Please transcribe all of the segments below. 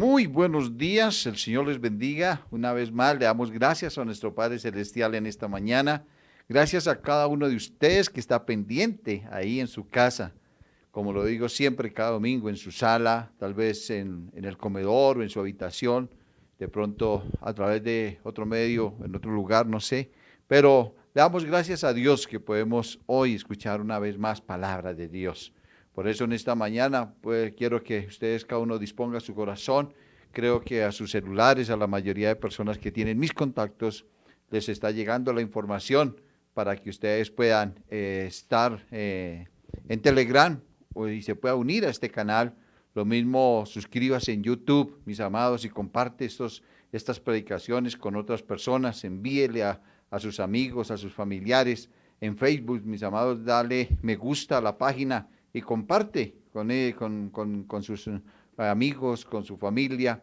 Muy buenos días, el Señor les bendiga. Una vez más, le damos gracias a nuestro Padre Celestial en esta mañana. Gracias a cada uno de ustedes que está pendiente ahí en su casa. Como lo digo siempre, cada domingo en su sala, tal vez en el comedor o en su habitación, de pronto a través de otro medio, en otro lugar, no sé. Pero le damos gracias a Dios que podemos hoy escuchar una vez más palabra de Dios. Por eso en esta mañana pues, quiero que ustedes cada uno disponga su corazón. Creo que a sus celulares, a la mayoría de personas que tienen mis contactos, les está llegando la información para que ustedes puedan estar en Telegram y se pueda unir a este canal. Lo mismo suscríbase en YouTube, mis amados, y comparte estas predicaciones con otras personas. Envíele a sus amigos, a sus familiares. En Facebook, mis amados, dale me gusta a la página y comparte con sus amigos, con su familia,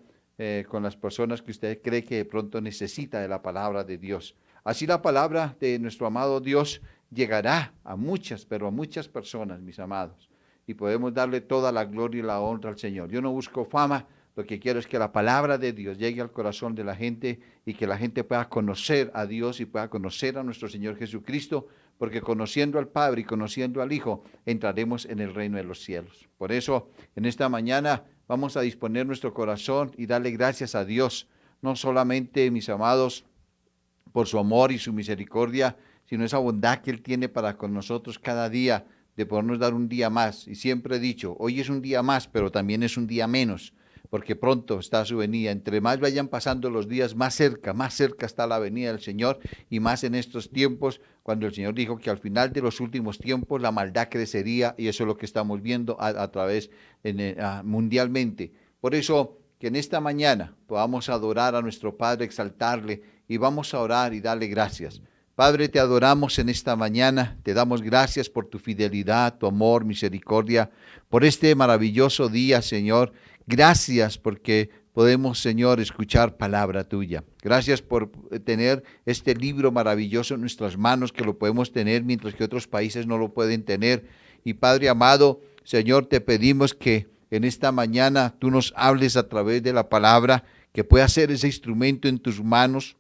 con las personas que usted cree que de pronto necesita de la palabra de Dios. Así la palabra de nuestro amado Dios llegará a muchas, pero a muchas personas, mis amados. Y podemos darle toda la gloria y la honra al Señor. Yo no busco fama, lo que quiero es que la palabra de Dios llegue al corazón de la gente y que la gente pueda conocer a Dios y pueda conocer a nuestro Señor Jesucristo, porque conociendo al Padre y conociendo al Hijo, entraremos en el reino de los cielos. Por eso, en esta mañana vamos a disponer nuestro corazón y darle gracias a Dios, no solamente, mis amados, por su amor y su misericordia, sino esa bondad que Él tiene para con nosotros cada día, de podernos dar un día más. Y siempre he dicho, hoy es un día más, pero también es un día menos, porque pronto está su venida. Entre más vayan pasando los días, más cerca está la venida del Señor, y más en estos tiempos, cuando el Señor dijo que al final de los últimos tiempos la maldad crecería, y eso es lo que estamos viendo a través mundialmente. Por eso, que en esta mañana podamos adorar a nuestro Padre, exaltarle, y vamos a orar y darle gracias. Padre, te adoramos en esta mañana, te damos gracias por tu fidelidad, tu amor, misericordia, por este maravilloso día, Señor. Gracias porque podemos, Señor, escuchar palabra tuya. Gracias por tener este libro maravilloso en nuestras manos, que lo podemos tener mientras que otros países no lo pueden tener. Y Padre amado, Señor, te pedimos que en esta mañana tú nos hables a través de la palabra, que pueda ser ese instrumento en tus manos,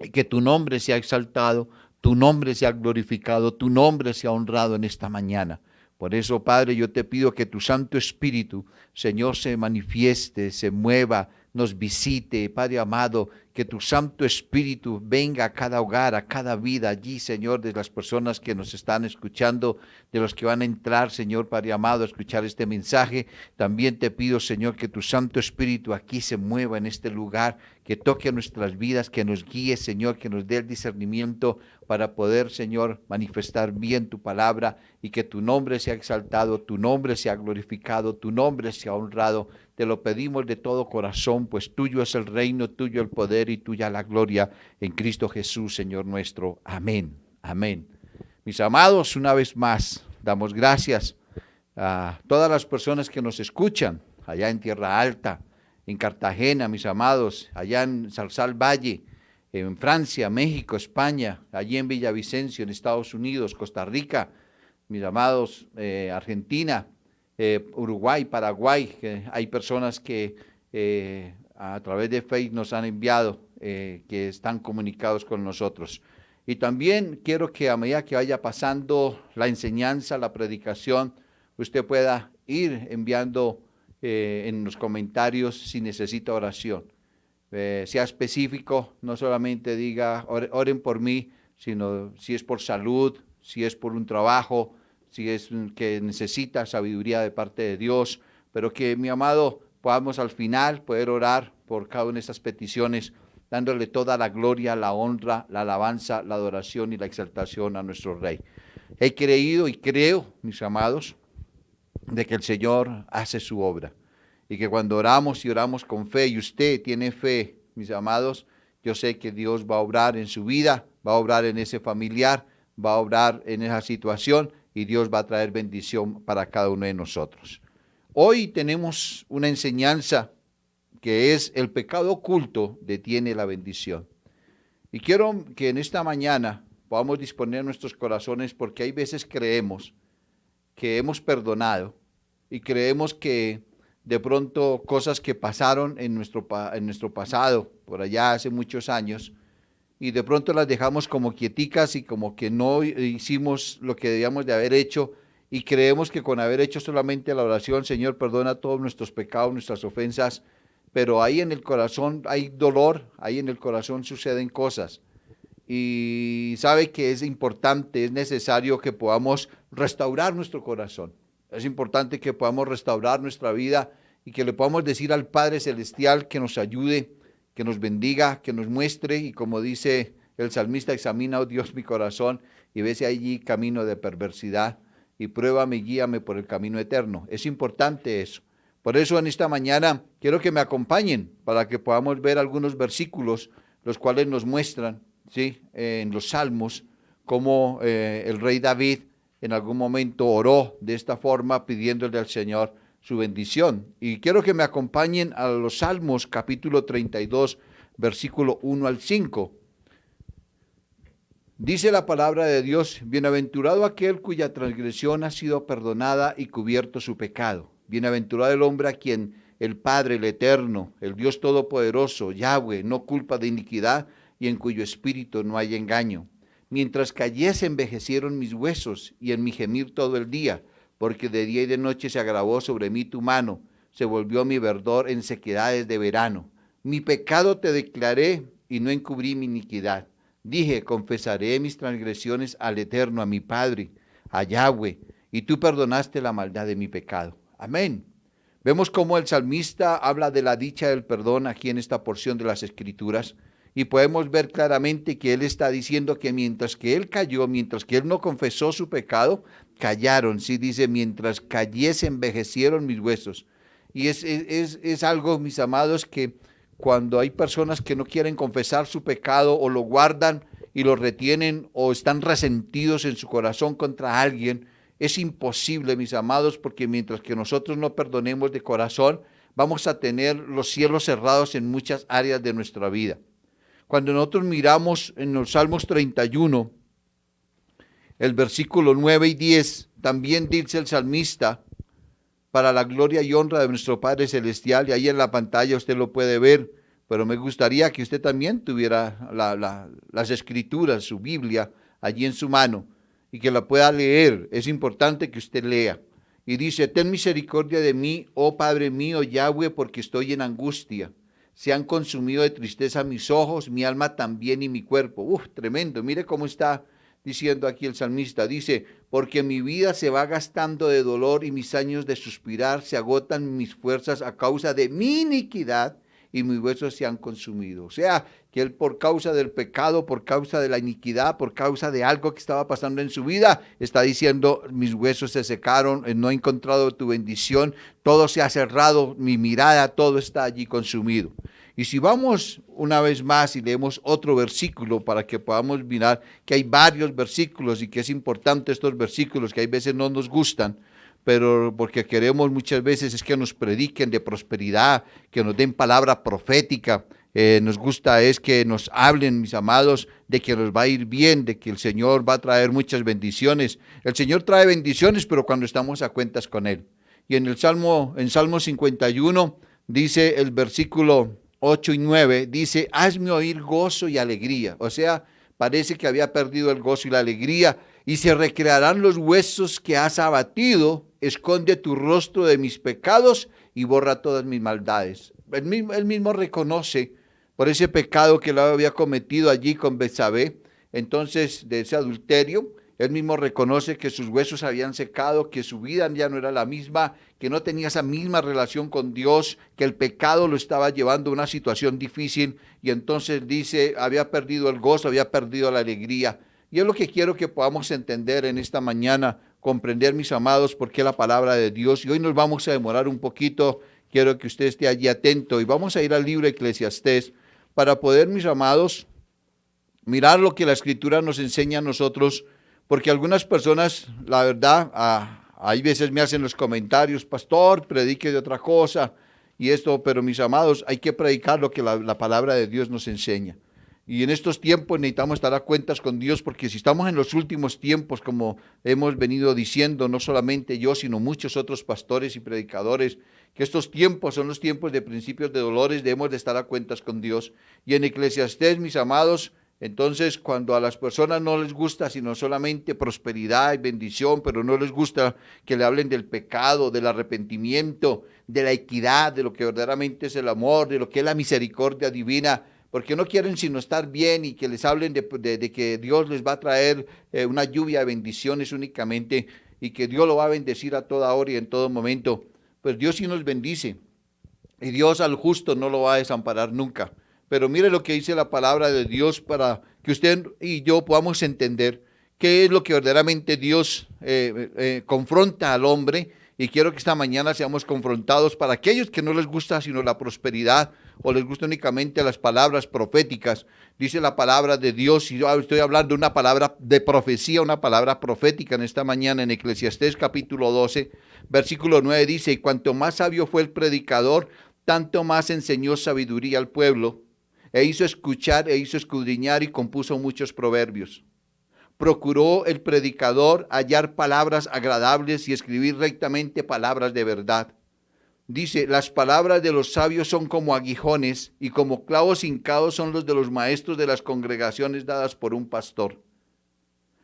y que tu nombre sea exaltado, tu nombre sea glorificado, tu nombre sea honrado en esta mañana. Por eso, Padre, yo te pido que tu Santo Espíritu, Señor, se manifieste, se mueva, nos visite, Padre amado, que tu Santo Espíritu venga a cada hogar, a cada vida allí, Señor, de las personas que nos están escuchando, de los que van a entrar, Señor, Padre amado, a escuchar este mensaje. También te pido, Señor, que tu Santo Espíritu aquí se mueva en este lugar, que toque nuestras vidas, que nos guíe, Señor, que nos dé el discernimiento para poder, Señor, manifestar bien tu palabra, y que tu nombre sea exaltado, tu nombre sea glorificado, tu nombre sea honrado. Te lo pedimos de todo corazón, pues tuyo es el reino, tuyo el poder y tuya la gloria en Cristo Jesús, Señor nuestro. Amén. Amén. Mis amados, una vez más, damos gracias a todas las personas que nos escuchan allá en Tierra Alta, en Cartagena, mis amados, allá en Zarzal Valle, en Francia, México, España, allí en Villavicencio, en Estados Unidos, Costa Rica, mis amados, Argentina, Uruguay, Paraguay, que hay personas que a través de Facebook nos han enviado, que están comunicados con nosotros. Y también quiero que a medida que vaya pasando la enseñanza, la predicación, usted pueda ir enviando en los comentarios si necesita oración. Sea específico, no solamente diga oren por mí, sino si es por salud, si es por un trabajo, si es que necesita sabiduría de parte de Dios, pero que, mi amado, podamos al final poder orar por cada una de estas peticiones, dándole toda la gloria, la honra, la alabanza, la adoración y la exaltación a nuestro Rey. He creído y creo, mis amados, de que el Señor hace su obra, y que cuando oramos y oramos con fe, y usted tiene fe, mis amados, yo sé que Dios va a obrar en su vida, va a obrar en ese familiar, va a obrar en esa situación, y Dios va a traer bendición para cada uno de nosotros. Hoy tenemos una enseñanza que es: el pecado oculto detiene la bendición. Y quiero que en esta mañana podamos disponer nuestros corazones, porque hay veces creemos que hemos perdonado y creemos que de pronto cosas que pasaron en nuestro pasado, por allá hace muchos años, y de pronto las dejamos como quieticas y como que no hicimos lo que debíamos de haber hecho, y creemos que con haber hecho solamente la oración, Señor, perdona todos nuestros pecados, nuestras ofensas, pero ahí en el corazón hay dolor, ahí en el corazón suceden cosas. Y sabe que es importante, es necesario que podamos restaurar nuestro corazón. Es importante que podamos restaurar nuestra vida y que le podamos decir al Padre Celestial que nos ayude, que nos bendiga, que nos muestre, y como dice el salmista, examina, oh Dios, mi corazón y ve si hay allí camino de perversidad y pruébame y guíame por el camino eterno. Es importante eso. Por eso en esta mañana quiero que me acompañen para que podamos ver algunos versículos, los cuales nos muestran, ¿sí?, en los Salmos, cómo el rey David en algún momento oró de esta forma pidiéndole al Señor su bendición. Y quiero que me acompañen a los Salmos capítulo 32, versículo 1 al 5. Dice la palabra de Dios: bienaventurado aquel cuya transgresión ha sido perdonada y cubierto su pecado. Bienaventurado el hombre a quien el Padre, el Eterno, el Dios Todopoderoso, Yahweh, no culpa de iniquidad y en cuyo espíritu no hay engaño. Mientras callé se envejecieron mis huesos y en mi gemir todo el día, porque de día y de noche se agravó sobre mí tu mano, se volvió mi verdor en sequedades de verano. Mi pecado te declaré y no encubrí mi iniquidad. Dije, confesaré mis transgresiones al Eterno, a mi Padre, a Yahweh, y tú perdonaste la maldad de mi pecado. Amén. Vemos cómo el salmista habla de la dicha del perdón aquí en esta porción de las Escrituras, y podemos ver claramente que él está diciendo que mientras que él cayó, mientras que él no confesó su pecado, callaron. Sí, dice, mientras callé se envejecieron mis huesos. Y es algo, mis amados, que cuando hay personas que no quieren confesar su pecado o lo guardan y lo retienen o están resentidos en su corazón contra alguien, es imposible, mis amados, porque mientras que nosotros no perdonemos de corazón, vamos a tener los cielos cerrados en muchas áreas de nuestra vida. Cuando nosotros miramos en los Salmos 31, el versículo 9 y 10, también dice el salmista, para la gloria y honra de nuestro Padre Celestial, y ahí en la pantalla usted lo puede ver, pero me gustaría que usted también tuviera las Escrituras, su Biblia, allí en su mano, y que la pueda leer. Es importante que usted lea. Y dice, ten misericordia de mí, oh Padre mío, Yahweh, porque estoy en angustia. Se han consumido de tristeza mis ojos, mi alma también y mi cuerpo. Tremendo. Mire cómo está diciendo aquí el salmista. Dice, porque mi vida se va gastando de dolor y mis años de suspirar, se agotan mis fuerzas a causa de mi iniquidad y mis huesos se han consumido. O sea, que él por causa del pecado, por causa de la iniquidad, por causa de algo que estaba pasando en su vida, está diciendo, mis huesos se secaron, no he encontrado tu bendición, todo se ha cerrado, mi mirada, todo está allí consumido. Y si vamos una vez más y leemos otro versículo para que podamos mirar que hay varios versículos y que es importante estos versículos que hay veces no nos gustan, pero porque queremos muchas veces es que nos prediquen de prosperidad, que nos den palabra profética, nos gusta es que nos hablen, mis amados, de que nos va a ir bien, de que el Señor va a traer muchas bendiciones. El Señor trae bendiciones, pero cuando estamos a cuentas con Él. Y en Salmo 51 dice el versículo 8 y 9, dice, hazme oír gozo y alegría. O sea, parece que había perdido el gozo y la alegría. Y se recrearán los huesos que has abatido, esconde tu rostro de mis pecados y borra todas mis maldades. Él mismo reconoce por ese pecado que lo había cometido allí con Betsabé, entonces de ese adulterio. Él mismo reconoce que sus huesos habían secado, que su vida ya no era la misma, que no tenía esa misma relación con Dios, que el pecado lo estaba llevando a una situación difícil, y entonces dice, había perdido el gozo, había perdido la alegría. Y es lo que quiero que podamos entender en esta mañana, comprender, mis amados, por qué la palabra de Dios. Y hoy nos vamos a demorar un poquito, quiero que usted esté allí atento, y vamos a ir al libro de Eclesiastés, para poder, mis amados, mirar lo que la Escritura nos enseña a nosotros, porque algunas personas, la verdad, hay veces me hacen los comentarios, pastor, predique de otra cosa y esto, pero mis amados, hay que predicar lo que la palabra de Dios nos enseña. Y en estos tiempos necesitamos estar a cuentas con Dios, porque si estamos en los últimos tiempos, como hemos venido diciendo, no solamente yo, sino muchos otros pastores y predicadores, que estos tiempos son los tiempos de principios de dolores, debemos de estar a cuentas con Dios. Y en Eclesiastés, mis amados, entonces cuando a las personas no les gusta sino solamente prosperidad y bendición, pero no les gusta que le hablen del pecado, del arrepentimiento, de la equidad, de lo que verdaderamente es el amor, de lo que es la misericordia divina, porque no quieren sino estar bien y que les hablen de que Dios les va a traer una lluvia de bendiciones únicamente y que Dios lo va a bendecir a toda hora y en todo momento. Pues Dios sí nos bendice y Dios al justo no lo va a desamparar nunca. Pero mire lo que dice la palabra de Dios para que usted y yo podamos entender qué es lo que verdaderamente Dios confronta al hombre. Y quiero que esta mañana seamos confrontados para aquellos que no les gusta sino la prosperidad o les gusta únicamente las palabras proféticas. Dice la palabra de Dios, y yo estoy hablando de una palabra de profecía, una palabra profética en esta mañana en Eclesiastés capítulo 12, versículo 9 dice, y cuanto más sabio fue el predicador, tanto más enseñó sabiduría al pueblo, e hizo escuchar, e hizo escudriñar y compuso muchos proverbios. Procuró el predicador hallar palabras agradables y escribir rectamente palabras de verdad. Dice, las palabras de los sabios son como aguijones y como clavos hincados son los de los maestros de las congregaciones dadas por un pastor.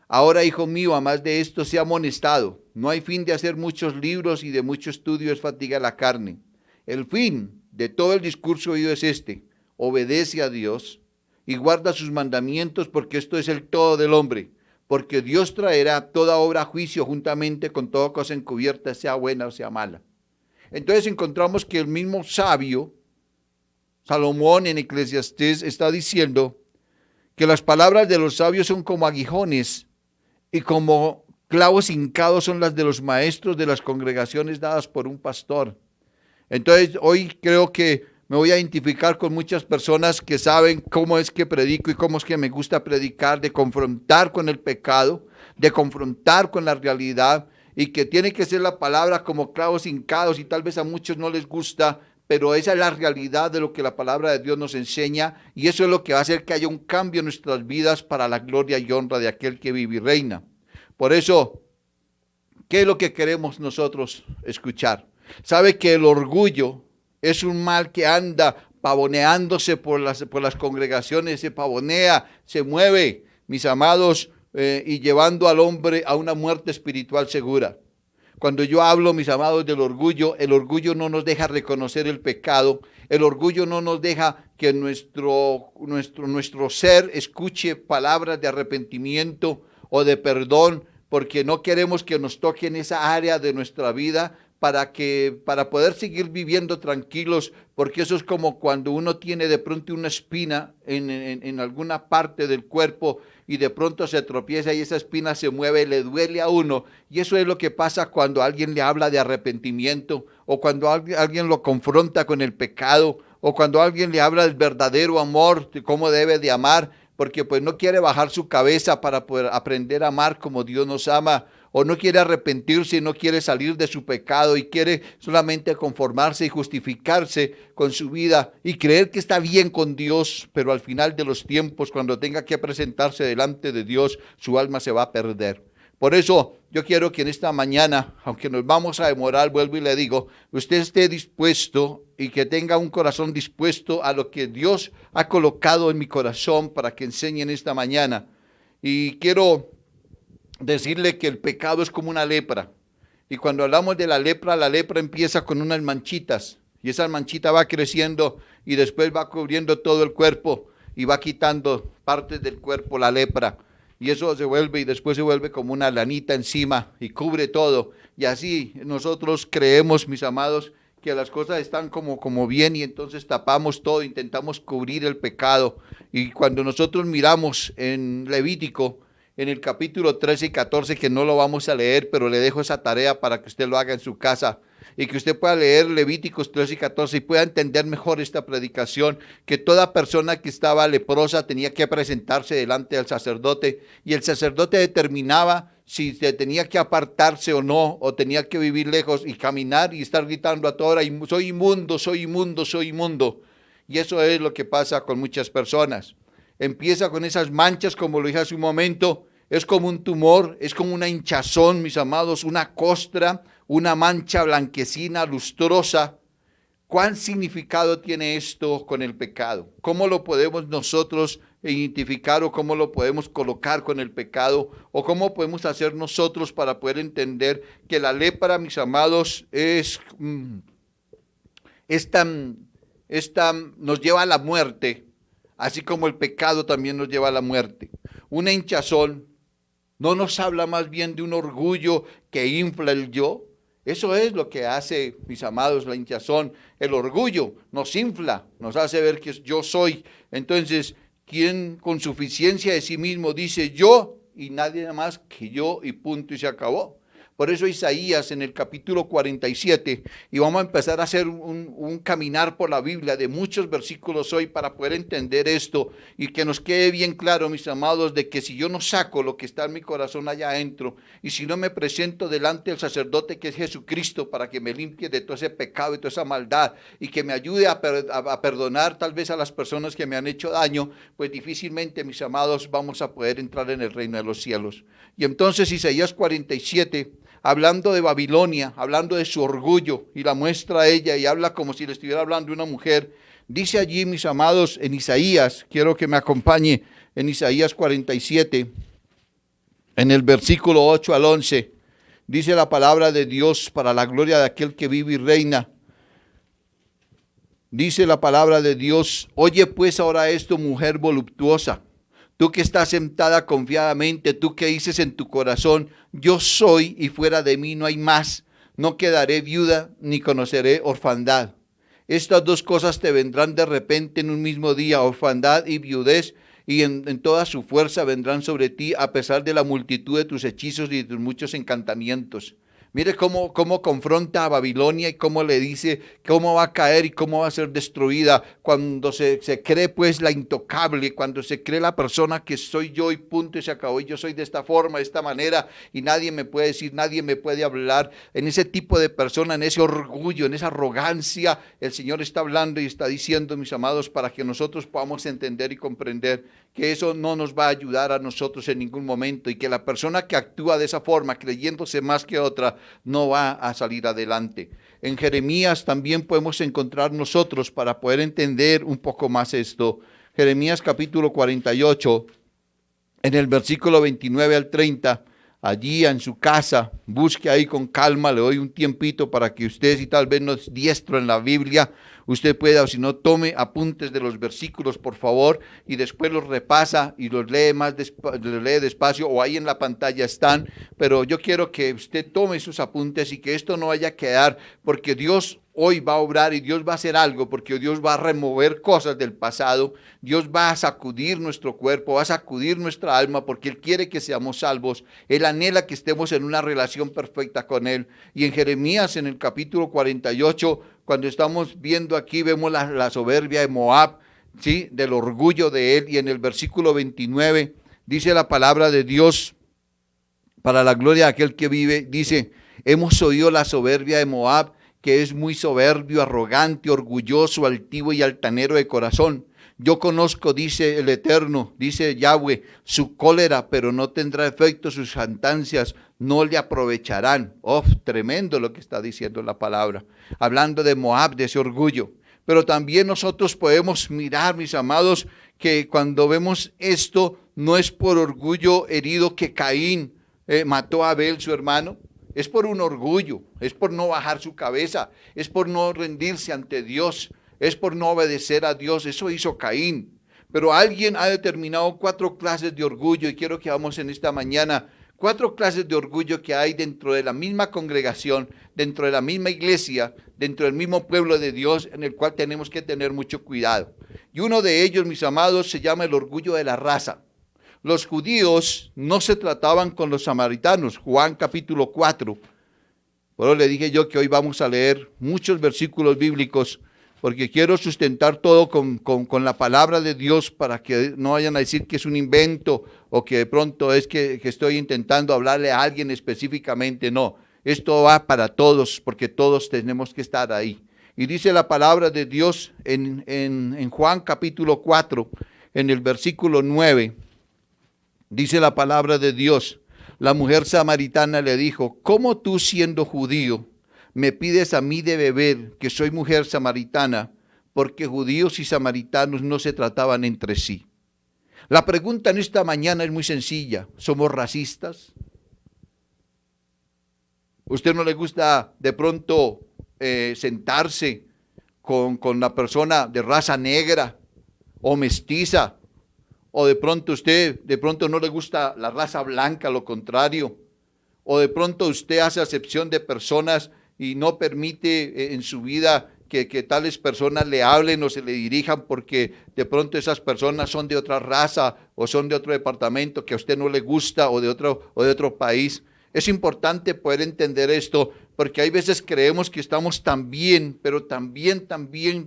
Ahora, hijo mío, a más de esto sea amonestado. No hay fin de hacer muchos libros y de mucho estudio es fatiga la carne. El fin de todo el discurso oído es este: obedece a Dios y guarda sus mandamientos, porque esto es el todo del hombre. Porque Dios traerá toda obra a juicio juntamente con toda cosa encubierta, sea buena o sea mala. Entonces encontramos que el mismo sabio, Salomón en Eclesiastés, está diciendo que las palabras de los sabios son como aguijones y como clavos hincados son las de los maestros de las congregaciones dadas por un pastor. Entonces hoy creo que me voy a identificar con muchas personas que saben cómo es que predico y cómo es que me gusta predicar, de confrontar con el pecado, de confrontar con la realidad, y que tiene que ser la palabra como clavos hincados, y tal vez a muchos no les gusta, pero esa es la realidad de lo que la palabra de Dios nos enseña, y eso es lo que va a hacer que haya un cambio en nuestras vidas para la gloria y honra de aquel que vive y reina. Por eso, ¿qué es lo que queremos nosotros escuchar? Sabe que el orgullo es un mal que anda pavoneándose por las congregaciones, se pavonea, se mueve, mis amados, y llevando al hombre a una muerte espiritual segura. Cuando yo hablo, mis amados, del orgullo, el orgullo no nos deja reconocer el pecado, el orgullo no nos deja que nuestro ser escuche palabras de arrepentimiento o de perdón, porque no queremos que nos toquen esa área de nuestra vida para poder seguir viviendo tranquilos, porque eso es como cuando uno tiene de pronto una espina en alguna parte del cuerpo y de pronto se tropieza y esa espina se mueve, le duele a uno, y eso es lo que pasa cuando alguien le habla de arrepentimiento, o cuando alguien lo confronta con el pecado, o cuando alguien le habla del verdadero amor, de cómo debe de amar, porque pues no quiere bajar su cabeza para poder aprender a amar como Dios nos ama, o no quiere arrepentirse, no quiere salir de su pecado y quiere solamente conformarse y justificarse con su vida y creer que está bien con Dios, pero al final de los tiempos, cuando tenga que presentarse delante de Dios, su alma se va a perder. Por eso yo quiero que en esta mañana, aunque nos vamos a demorar, vuelvo y le digo, usted esté dispuesto y que tenga un corazón dispuesto a lo que Dios ha colocado en mi corazón para que enseñe en esta mañana. Y quiero decirle que el pecado es como una lepra. Y cuando hablamos de la lepra empieza con unas manchitas. Y esa manchita va creciendo y después va cubriendo todo el cuerpo y va quitando partes del cuerpo la lepra. Y eso se vuelve y después se vuelve como una lanita encima y cubre todo. Y así nosotros creemos, mis amados, que las cosas están como bien y entonces tapamos todo, intentamos cubrir el pecado. Y cuando nosotros miramos en Levítico, en el capítulo 13 y 14, que no lo vamos a leer, pero le dejo esa tarea para que usted lo haga en su casa y que usted pueda leer Levíticos 13 y 14 y pueda entender mejor esta predicación, que toda persona que estaba leprosa tenía que presentarse delante del sacerdote y el sacerdote determinaba si se tenía que apartarse o no, o tenía que vivir lejos y caminar y estar gritando a toda hora, soy inmundo, soy inmundo, soy inmundo. Y eso es lo que pasa con muchas personas. Empieza con esas manchas, como lo dije hace un momento, es como un tumor, es como una hinchazón, mis amados, una costra, una mancha blanquecina, lustrosa, ¿Cuál significado tiene esto con el pecado? ¿Cómo lo podemos nosotros identificar o cómo lo podemos colocar con el pecado? ¿O cómo podemos hacer nosotros para poder entender que la lepra, mis amados, nos lleva a la muerte, así como el pecado también nos lleva a la muerte? Una hinchazón no nos habla más bien de un orgullo que infla el yo. Eso es lo que hace, mis amados, la hinchazón. El orgullo nos infla, nos hace ver que yo soy. Entonces, quien con suficiencia de sí mismo dice yo y nadie más que yo y punto y se acabó. Por eso Isaías en el capítulo 47, y vamos a empezar a hacer un caminar por la Biblia de muchos versículos hoy para poder entender esto y que nos quede bien claro, mis amados, de que si yo no saco lo que está en mi corazón allá adentro y si no me presento delante del sacerdote que es Jesucristo para que me limpie de todo ese pecado y toda esa maldad y que me ayude a perdonar tal vez a las personas que me han hecho daño, pues difícilmente, mis amados, vamos a poder entrar en el reino de los cielos. Y entonces Isaías 47, hablando de Babilonia, hablando de su orgullo, y la muestra a ella y habla como si le estuviera hablando de una mujer. Dice allí, mis amados, en Isaías, quiero que me acompañe en Isaías 47, en el versículo 8 al 11, dice la palabra de Dios para la gloria de aquel que vive y reina. Dice la palabra de Dios: oye pues ahora esto, mujer voluptuosa, tú que estás sentada confiadamente, tú que dices en tu corazón, yo soy y fuera de mí no hay más, no quedaré viuda ni conoceré orfandad. Estas dos cosas te vendrán de repente en un mismo día, orfandad y viudez, y en toda su fuerza vendrán sobre ti a pesar de la multitud de tus hechizos y de tus muchos encantamientos. Mire cómo confronta a Babilonia y cómo le dice cómo va a caer y cómo va a ser destruida cuando se cree pues la intocable, cuando se cree la persona que soy yo y punto y se acabó, y yo soy de esta forma, de esta manera y nadie me puede decir, nadie me puede hablar. En ese tipo de persona, en ese orgullo, en esa arrogancia, el Señor está hablando y está diciendo, mis amados, para que nosotros podamos entender y comprender que eso no nos va a ayudar a nosotros en ningún momento y que la persona que actúa de esa forma, creyéndose más que otra, no va a salir adelante. En Jeremías también podemos encontrar nosotros para poder entender un poco más esto. Jeremías capítulo 48, en el versículo 29 al 30, allí en su casa, busque ahí con calma, le doy un tiempito para que usted, si tal vez no es diestro en la Biblia, usted pueda, o si no, tome apuntes de los versículos, por favor, y después los repasa y los lee los lee despacio, o ahí en la pantalla están, pero yo quiero que usted tome sus apuntes y que esto no vaya a quedar, porque Dios hoy va a obrar y Dios va a hacer algo, porque Dios va a remover cosas del pasado, Dios va a sacudir nuestro cuerpo, va a sacudir nuestra alma, porque Él quiere que seamos salvos, Él anhela que estemos en una relación perfecta con Él. Y en Jeremías, en el capítulo 48, cuando estamos viendo aquí, vemos la soberbia de Moab, ¿sí? Del orgullo de él, y en el versículo 29 dice la palabra de Dios, para la gloria de aquel que vive, dice: hemos oído la soberbia de Moab, que es muy soberbio, arrogante, orgulloso, altivo y altanero de corazón. Yo conozco, dice el Eterno, dice Yahweh, su cólera, pero no tendrá efecto, sus jactancias no le aprovecharán. Oh, tremendo lo que está diciendo la palabra, hablando de Moab, de ese orgullo. Pero también nosotros podemos mirar, mis amados, que cuando vemos esto, no es por orgullo herido que Caín mató a Abel, su hermano. Es por un orgullo, es por no bajar su cabeza, es por no rendirse ante Dios, es por no obedecer a Dios. Eso hizo Caín. Pero alguien ha determinado 4 clases de orgullo, y quiero que vamos en esta mañana 4 clases de orgullo que hay dentro de la misma congregación, dentro de la misma iglesia, dentro del mismo pueblo de Dios, en el cual tenemos que tener mucho cuidado. Y uno de ellos, mis amados, se llama el orgullo de la raza. Los judíos no se trataban con los samaritanos. Juan capítulo 4. Por eso le dije yo que hoy vamos a leer muchos versículos bíblicos, porque quiero sustentar todo con la palabra de Dios, para que no vayan a decir que es un invento o que de pronto es que estoy intentando hablarle a alguien específicamente. No, esto va para todos, porque todos tenemos que estar ahí. Y dice la palabra de Dios en Juan capítulo 4, en el versículo 9, dice la palabra de Dios: la mujer samaritana le dijo: ¿cómo tú, siendo judío, me pides a mí de beber, que soy mujer samaritana, porque judíos y samaritanos no se trataban entre sí. La pregunta en esta mañana es muy sencilla. ¿Somos racistas? ¿Usted no le gusta de pronto sentarse con la persona de raza negra o mestiza? ¿O de pronto no le gusta la raza blanca, lo contrario? ¿O de pronto usted hace acepción de personas y no permite en su vida que tales personas le hablen o se le dirijan porque de pronto esas personas son de otra raza o son de otro departamento que a usted no le gusta o de otro país? Es importante poder entender esto porque hay veces creemos que estamos tan bien, pero también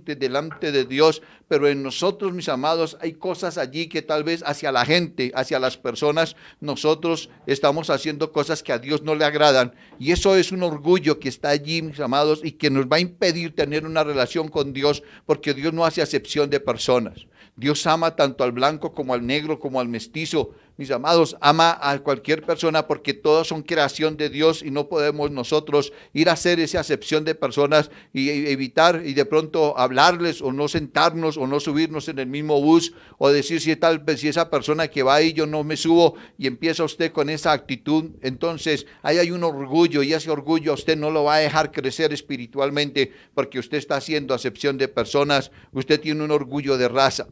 delante de Dios, pero en nosotros, mis amados, hay cosas allí que tal vez hacia la gente, hacia las personas, nosotros estamos haciendo cosas que a Dios no le agradan, y eso es un orgullo que está allí, mis amados, y que nos va a impedir tener una relación con Dios, porque Dios no hace acepción de personas. Dios ama tanto al blanco como al negro como al mestizo. Mis amados, ama a cualquier persona porque todos son creación de Dios y no podemos nosotros ir a hacer esa acepción de personas y evitar y de pronto hablarles o no sentarnos o no subirnos en el mismo bus o decir si esa persona que va ahí yo no me subo, y empieza usted con esa actitud. Entonces ahí hay un orgullo y ese orgullo a usted no lo va a dejar crecer espiritualmente porque usted está haciendo acepción de personas. Usted tiene un orgullo de raza.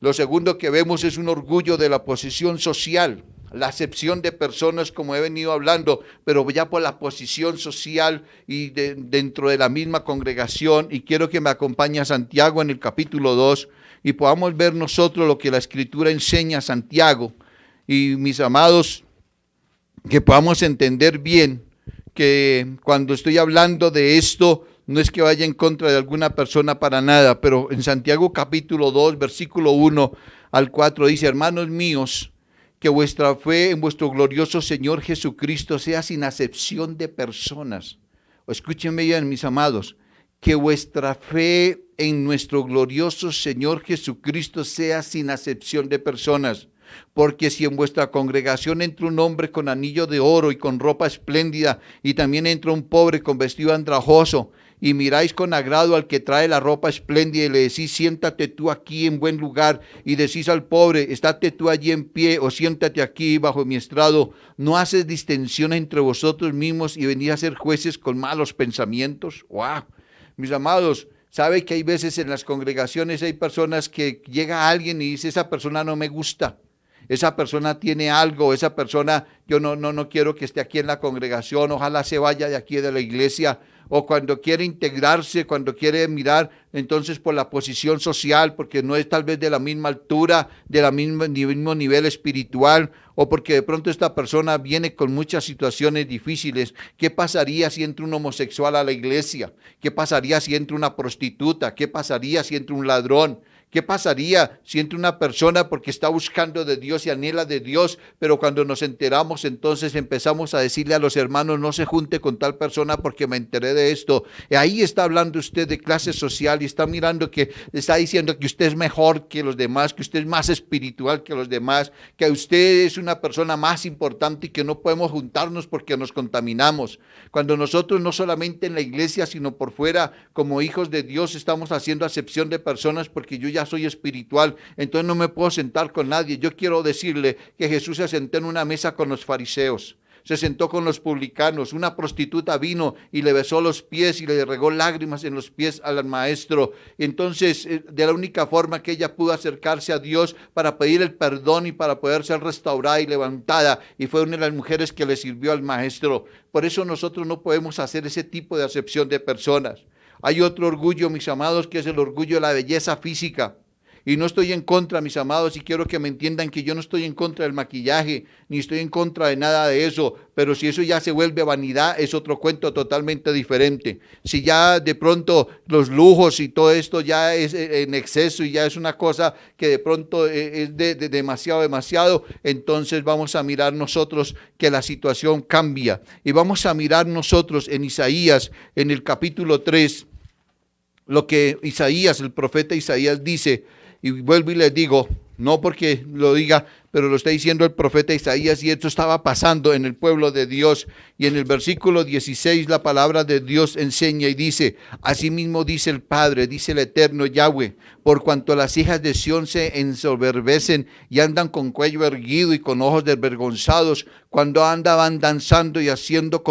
Lo segundo que vemos es un orgullo de la posición social, la acepción de personas, como he venido hablando, pero ya por la posición social y dentro de la misma congregación. Y quiero que me acompañe a Santiago en el capítulo 2 y podamos ver nosotros lo que la Escritura enseña a Santiago. Y mis amados, que podamos entender bien que cuando estoy hablando de esto, no es que vaya en contra de alguna persona para nada, pero en Santiago capítulo 2, versículo 1 al 4 dice: hermanos míos, que vuestra fe en vuestro glorioso Señor Jesucristo sea sin acepción de personas. Escúchenme bien, mis amados, que vuestra fe en nuestro glorioso Señor Jesucristo sea sin acepción de personas. Porque si en vuestra congregación entra un hombre con anillo de oro y con ropa espléndida, y también entra un pobre con vestido andrajoso, y miráis con agrado al que trae la ropa espléndida y le decís: siéntate tú aquí en buen lugar, y decís al pobre: estate tú allí en pie, o siéntate aquí bajo mi estrado, ¿no haces distensión entre vosotros mismos y venís a ser jueces con malos pensamientos? ¡Wow! Mis amados, ¿sabe que hay veces en las congregaciones hay personas que llega alguien y dice: esa persona no me gusta? Esa persona tiene algo, esa persona yo no quiero que esté aquí en la congregación, ojalá se vaya de aquí de la iglesia. O cuando quiere integrarse, cuando quiere mirar, entonces por la posición social, porque no es tal vez de la misma altura, del mismo nivel espiritual, o porque de pronto esta persona viene con muchas situaciones difíciles. ¿Qué pasaría si entra un homosexual a la iglesia? ¿Qué pasaría si entra una prostituta? ¿Qué pasaría si entra un ladrón? ¿Qué pasaría si entra una persona porque está buscando de Dios y anhela de Dios, pero cuando nos enteramos entonces empezamos a decirle a los hermanos: no se junte con tal persona porque me enteré de esto? Y ahí está hablando usted de clase social y está mirando que está diciendo que usted es mejor que los demás, que usted es más espiritual que los demás, que usted es una persona más importante y que no podemos juntarnos porque nos contaminamos. Cuando nosotros no solamente en la iglesia sino por fuera como hijos de Dios estamos haciendo acepción de personas porque yo ya soy espiritual, entonces no me puedo sentar con nadie. Yo quiero decirle que Jesús se sentó en una mesa con los fariseos, se sentó con los publicanos. Una prostituta vino y le besó los pies y le regó lágrimas en los pies al maestro. Entonces, de la única forma que ella pudo acercarse a Dios para pedir el perdón y para poder ser restaurada y levantada, y fue una de las mujeres que le sirvió al maestro. Por eso nosotros no podemos hacer ese tipo de acepción de personas. Hay otro orgullo, mis amados, que es el orgullo de la belleza física. Y no estoy en contra, mis amados, y quiero que me entiendan que yo no estoy en contra del maquillaje, ni estoy en contra de nada de eso, pero si eso ya se vuelve vanidad, es otro cuento totalmente diferente. Si ya de pronto los lujos y todo esto ya es en exceso y ya es una cosa que de pronto es de demasiado, entonces vamos a mirar nosotros que la situación cambia. Y vamos a mirar nosotros en Isaías, en el capítulo 3, lo que Isaías, el profeta Isaías dice. Y vuelvo y les digo, no porque lo diga, pero lo está diciendo el profeta Isaías y esto estaba pasando en el pueblo de Dios. Y en el versículo 16 la palabra de Dios enseña y dice, asimismo dice el Padre, dice el eterno Yahweh, por cuanto las hijas de Sión se ensoberbecen y andan con cuello erguido y con ojos desvergonzados, cuando andaban danzando y haciendo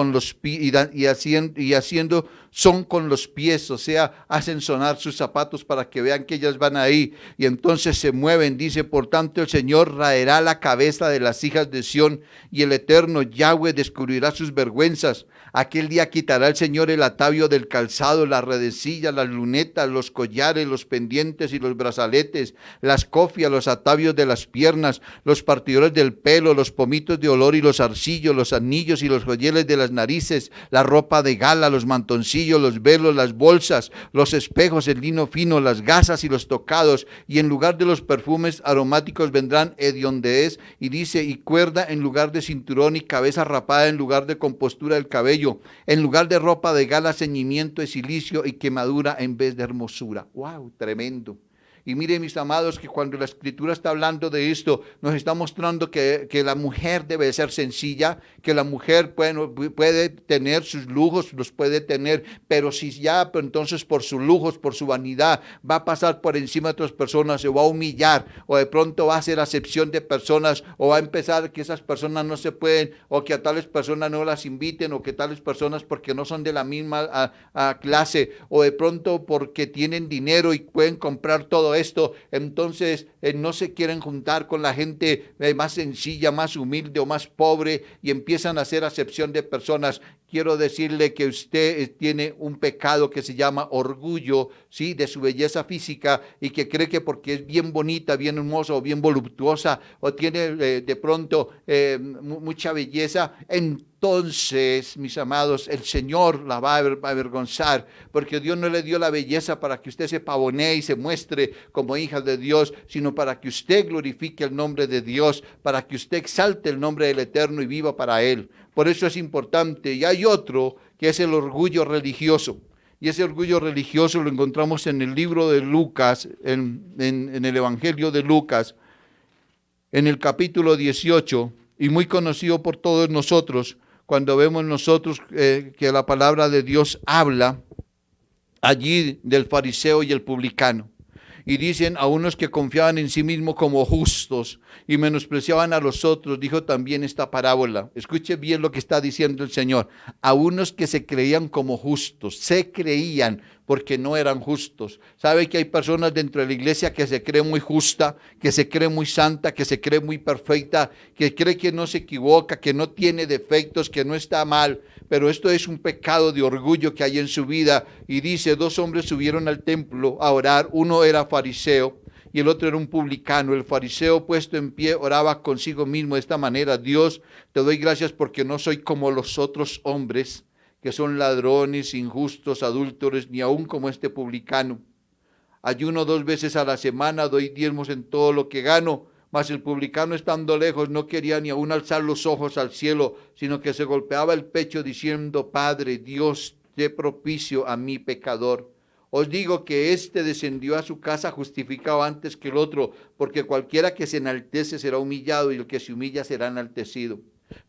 haciendo son con los pies, o sea, hacen sonar sus zapatos para que vean que ellas van ahí y entonces se mueven. Dice, por tanto el Señor raerá la cabeza de las hijas de Sión y el eterno Yahweh descubrirá sus vergüenzas. Aquel día quitará el Señor el atavio del calzado, las redecillas, las lunetas, los collares, los pendientes y los brazaletes, las cofias, los atavios de las piernas, los partidores del pelo, los pomitos de olor y los arcillos, los anillos y los joyeles de las narices, la ropa de gala, los mantoncillos, los velos, las bolsas, los espejos, el lino fino, las gasas y los tocados, y en lugar de los perfumes aromáticos vendrán hediondez, y dice, y cuerda en lugar de cinturón, y cabeza rapada en lugar de compostura del cabello, en lugar de ropa de gala, ceñimiento de silicio y quemadura en vez de hermosura. ¡Wow! Tremendo. Y miren, mis amados, que cuando la Escritura está hablando de esto, nos está mostrando que la mujer debe ser sencilla, que la mujer puede tener sus lujos, los puede tener, pero si ya entonces por sus lujos, por su vanidad, va a pasar por encima de otras personas, se va a humillar, o de pronto va a hacer acepción de personas, o va a empezar que esas personas no se pueden, o que a tales personas no las inviten, o que tales personas porque no son de la misma clase, o de pronto porque tienen dinero y pueden comprar todo esto, entonces no se quieren juntar con la gente más sencilla, más humilde o más pobre y empiezan a hacer acepción de personas. Quiero decirle que usted tiene un pecado que se llama orgullo, ¿sí? De su belleza física y que cree que porque es bien bonita, bien hermosa o bien voluptuosa o tiene de pronto mucha belleza, entonces, mis amados, el Señor la va a avergonzar, porque Dios no le dio la belleza para que usted se pavonee y se muestre como hija de Dios, sino para que usted glorifique el nombre de Dios, para que usted exalte el nombre del Eterno y viva para Él. Por eso es importante. Y hay otro que es el orgullo religioso. Y ese orgullo religioso lo encontramos en el libro de Lucas, en el Evangelio de Lucas, en el capítulo 18, y muy conocido por todos nosotros, cuando vemos nosotros que la palabra de Dios habla allí del fariseo y el publicano. Y dicen a unos que confiaban en sí mismos como justos y menospreciaban a los otros, dijo también esta parábola. Escuche bien lo que está diciendo el Señor. A unos que se creían como justos, se creían porque no eran justos. ¿Sabe que hay personas dentro de la iglesia que se cree muy justa, que se cree muy santa, que se cree muy perfecta, que cree que no se equivoca, que no tiene defectos, que no está mal? Pero esto es un pecado de orgullo que hay en su vida. Y dice, 2 hombres subieron al templo a orar, uno era fariseo y el otro era un publicano. El fariseo, puesto en pie, oraba consigo mismo de esta manera: Dios, te doy gracias porque no soy como los otros hombres, que son ladrones, injustos, adúlteros, ni aun como este publicano. Ayuno 2 veces a la semana, doy diezmos en todo lo que gano. Mas el publicano, estando lejos, no quería ni aun alzar los ojos al cielo, sino que se golpeaba el pecho diciendo: Padre, Dios, sé propicio a mi pecador. Os digo que éste descendió a su casa justificado antes que el otro, porque cualquiera que se enaltece será humillado, y el que se humilla será enaltecido.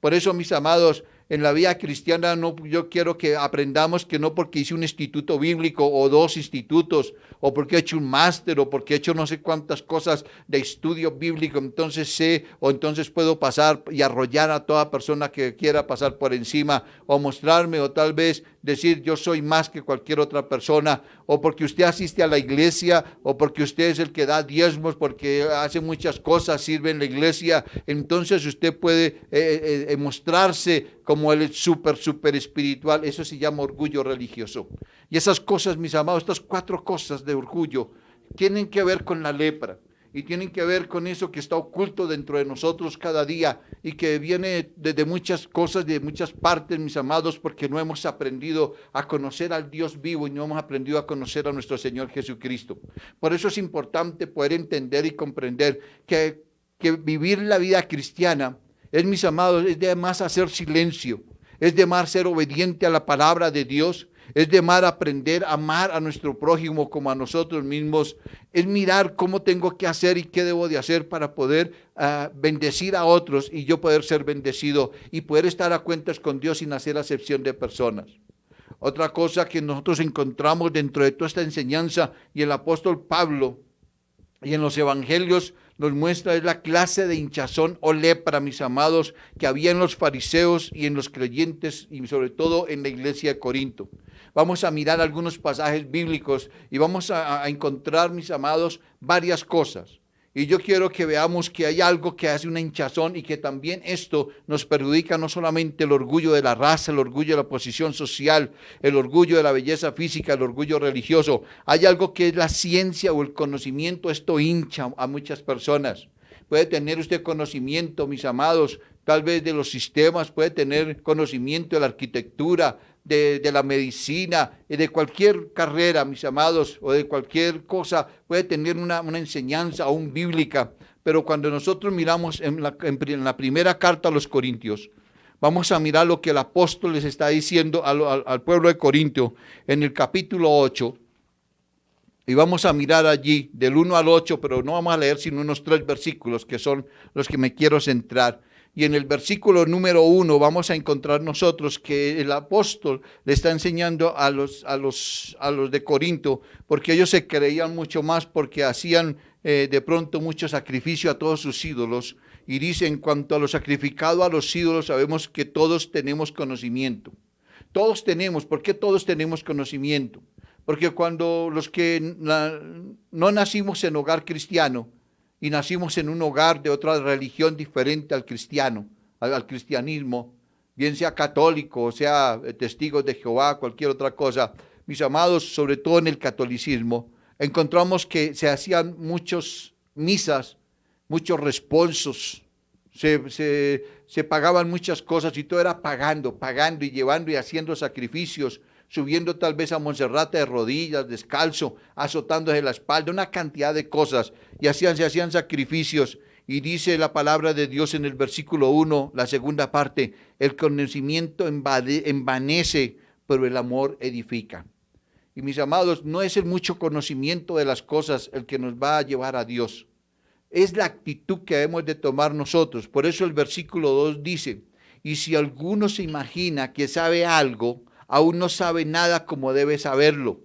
Por eso, mis amados, en la vida cristiana yo quiero que aprendamos que no porque hice un instituto bíblico o 2 institutos, o porque he hecho un máster, o porque he hecho no sé cuántas cosas de estudio bíblico, entonces sé, o entonces puedo pasar y arrollar a toda persona que quiera pasar por encima, o mostrarme, o tal vez decir yo soy más que cualquier otra persona, o porque usted asiste a la iglesia, o porque usted es el que da diezmos, porque hace muchas cosas, sirve en la iglesia, entonces usted puede mostrarse como el súper espiritual. Eso se llama orgullo religioso. Y esas cosas, mis amados, estas 4 cosas de orgullo tienen que ver con la lepra y tienen que ver con eso que está oculto dentro de nosotros cada día y que viene de muchas cosas, de muchas partes, mis amados, porque no hemos aprendido a conocer al Dios vivo y no hemos aprendido a conocer a nuestro Señor Jesucristo. Por eso es importante poder entender y comprender que vivir la vida cristiana mis amados, es de más hacer silencio, es de más ser obediente a la palabra de Dios, Es de aprender a amar a nuestro prójimo como a nosotros mismos. Es mirar cómo tengo que hacer y qué debo de hacer para poder bendecir a otros y yo poder ser bendecido y poder estar a cuentas con Dios sin hacer acepción de personas. Otra cosa que nosotros encontramos dentro de toda esta enseñanza, y el apóstol Pablo y en los evangelios nos muestra, es la clase de hinchazón o lepra, mis amados, que había en los fariseos y en los creyentes y sobre todo en la iglesia de Corinto. Vamos a mirar algunos pasajes bíblicos y vamos a encontrar, mis amados, varias cosas. Y yo quiero que veamos que hay algo que hace una hinchazón y que también esto nos perjudica no solamente el orgullo de la raza, el orgullo de la posición social, el orgullo de la belleza física, el orgullo religioso. Hay algo que es la ciencia o el conocimiento, esto hincha a muchas personas. Puede tener usted conocimiento, mis amados, tal vez de los sistemas, puede tener conocimiento de la arquitectura, de la medicina, de cualquier carrera, mis amados, o de cualquier cosa, puede tener una enseñanza aún bíblica, pero cuando nosotros miramos en la primera carta a los Corintios, vamos a mirar lo que el apóstol les está diciendo al pueblo de Corintio en el capítulo 8, y vamos a mirar allí del 1 al 8, pero no vamos a leer sino unos 3 versículos que son los que me quiero centrar. Y en el versículo número 1 vamos a encontrar nosotros que el apóstol le está enseñando a los de Corinto, porque ellos se creían mucho más, porque hacían de pronto mucho sacrificio a todos sus ídolos. Y dice, en cuanto a lo sacrificado a los ídolos, sabemos que todos tenemos conocimiento. Todos tenemos. ¿Por qué todos tenemos conocimiento? Porque cuando los que no nacimos en hogar cristiano, y nacimos en un hogar de otra religión diferente al cristiano, al cristianismo, bien sea católico, o sea testigos de Jehová, cualquier otra cosa, mis amados, sobre todo en el catolicismo, encontramos que se hacían muchas misas, muchos responsos, se pagaban muchas cosas y todo era pagando y llevando y haciendo sacrificios, subiendo tal vez a Monserrate de rodillas, descalzo, azotándose la espalda, una cantidad de cosas, y se hacían sacrificios. Y dice la palabra de Dios en el versículo 1, la segunda parte, el conocimiento envanece, pero el amor edifica. Y mis amados, no es el mucho conocimiento de las cosas el que nos va a llevar a Dios, es la actitud que debemos de tomar nosotros. Por eso el versículo 2 dice, y si alguno se imagina que sabe algo, aún no sabe nada como debe saberlo.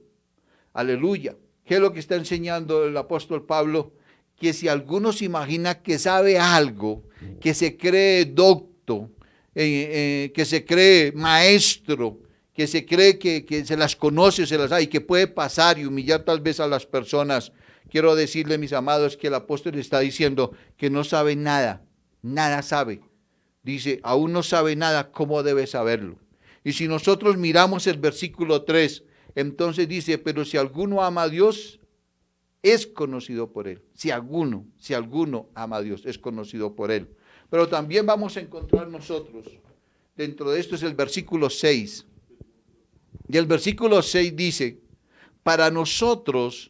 Aleluya. ¿Qué es lo que está enseñando el apóstol Pablo? Que si alguno se imagina que sabe algo, que se cree docto, que se cree maestro, que se cree que se las conoce, se las sabe y que puede pasar y humillar tal vez a las personas, quiero decirle, mis amados, que el apóstol está diciendo que no sabe nada, nada sabe. Dice, aún no sabe nada, ¿cómo debe saberlo? Y si nosotros miramos el versículo 3, entonces dice, pero si alguno ama a Dios, es conocido por él. Si alguno ama a Dios, es conocido por él. Pero también vamos a encontrar nosotros, dentro de esto es el versículo 6. Y el versículo 6 dice, para nosotros,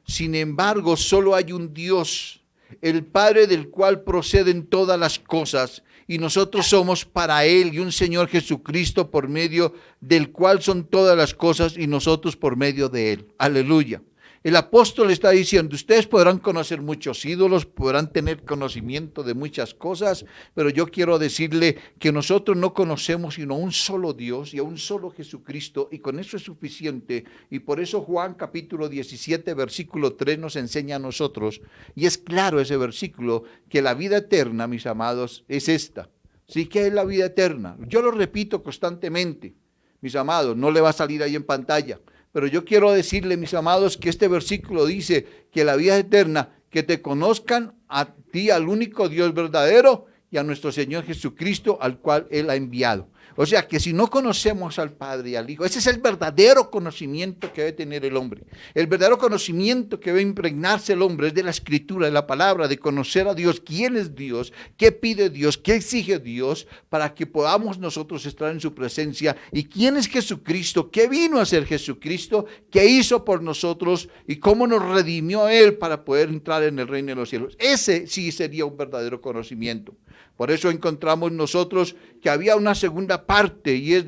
sin embargo, solo hay un Dios, el Padre del cual proceden todas las cosas, y nosotros somos para Él, y un Señor Jesucristo por medio del cual son todas las cosas, y nosotros por medio de Él. Aleluya. El apóstol está diciendo, ustedes podrán conocer muchos ídolos, podrán tener conocimiento de muchas cosas, pero yo quiero decirle que nosotros no conocemos sino a un solo Dios y a un solo Jesucristo, y con eso es suficiente. Y por eso Juan capítulo 17, versículo 3 nos enseña a nosotros, y es claro ese versículo, que la vida eterna, mis amados, es esta. ¿Sí? ¿Qué es la vida eterna? Yo lo repito constantemente, mis amados, no le va a salir ahí en pantalla. Pero yo quiero decirle, mis amados, que este versículo dice que la vida eterna, que te conozcan a ti, al único Dios verdadero, y a nuestro Señor Jesucristo, al cual Él ha enviado. O sea, que si no conocemos al Padre y al Hijo, ese es el verdadero conocimiento que debe tener el hombre. El verdadero conocimiento que debe impregnarse el hombre es de la Escritura, de la palabra, de conocer a Dios, quién es Dios, qué pide Dios, qué exige Dios, para que podamos nosotros estar en su presencia. Y quién es Jesucristo, qué vino a ser Jesucristo, qué hizo por nosotros y cómo nos redimió Él para poder entrar en el reino de los cielos. Ese sí sería un verdadero conocimiento. Por eso encontramos nosotros que había una segunda parte y es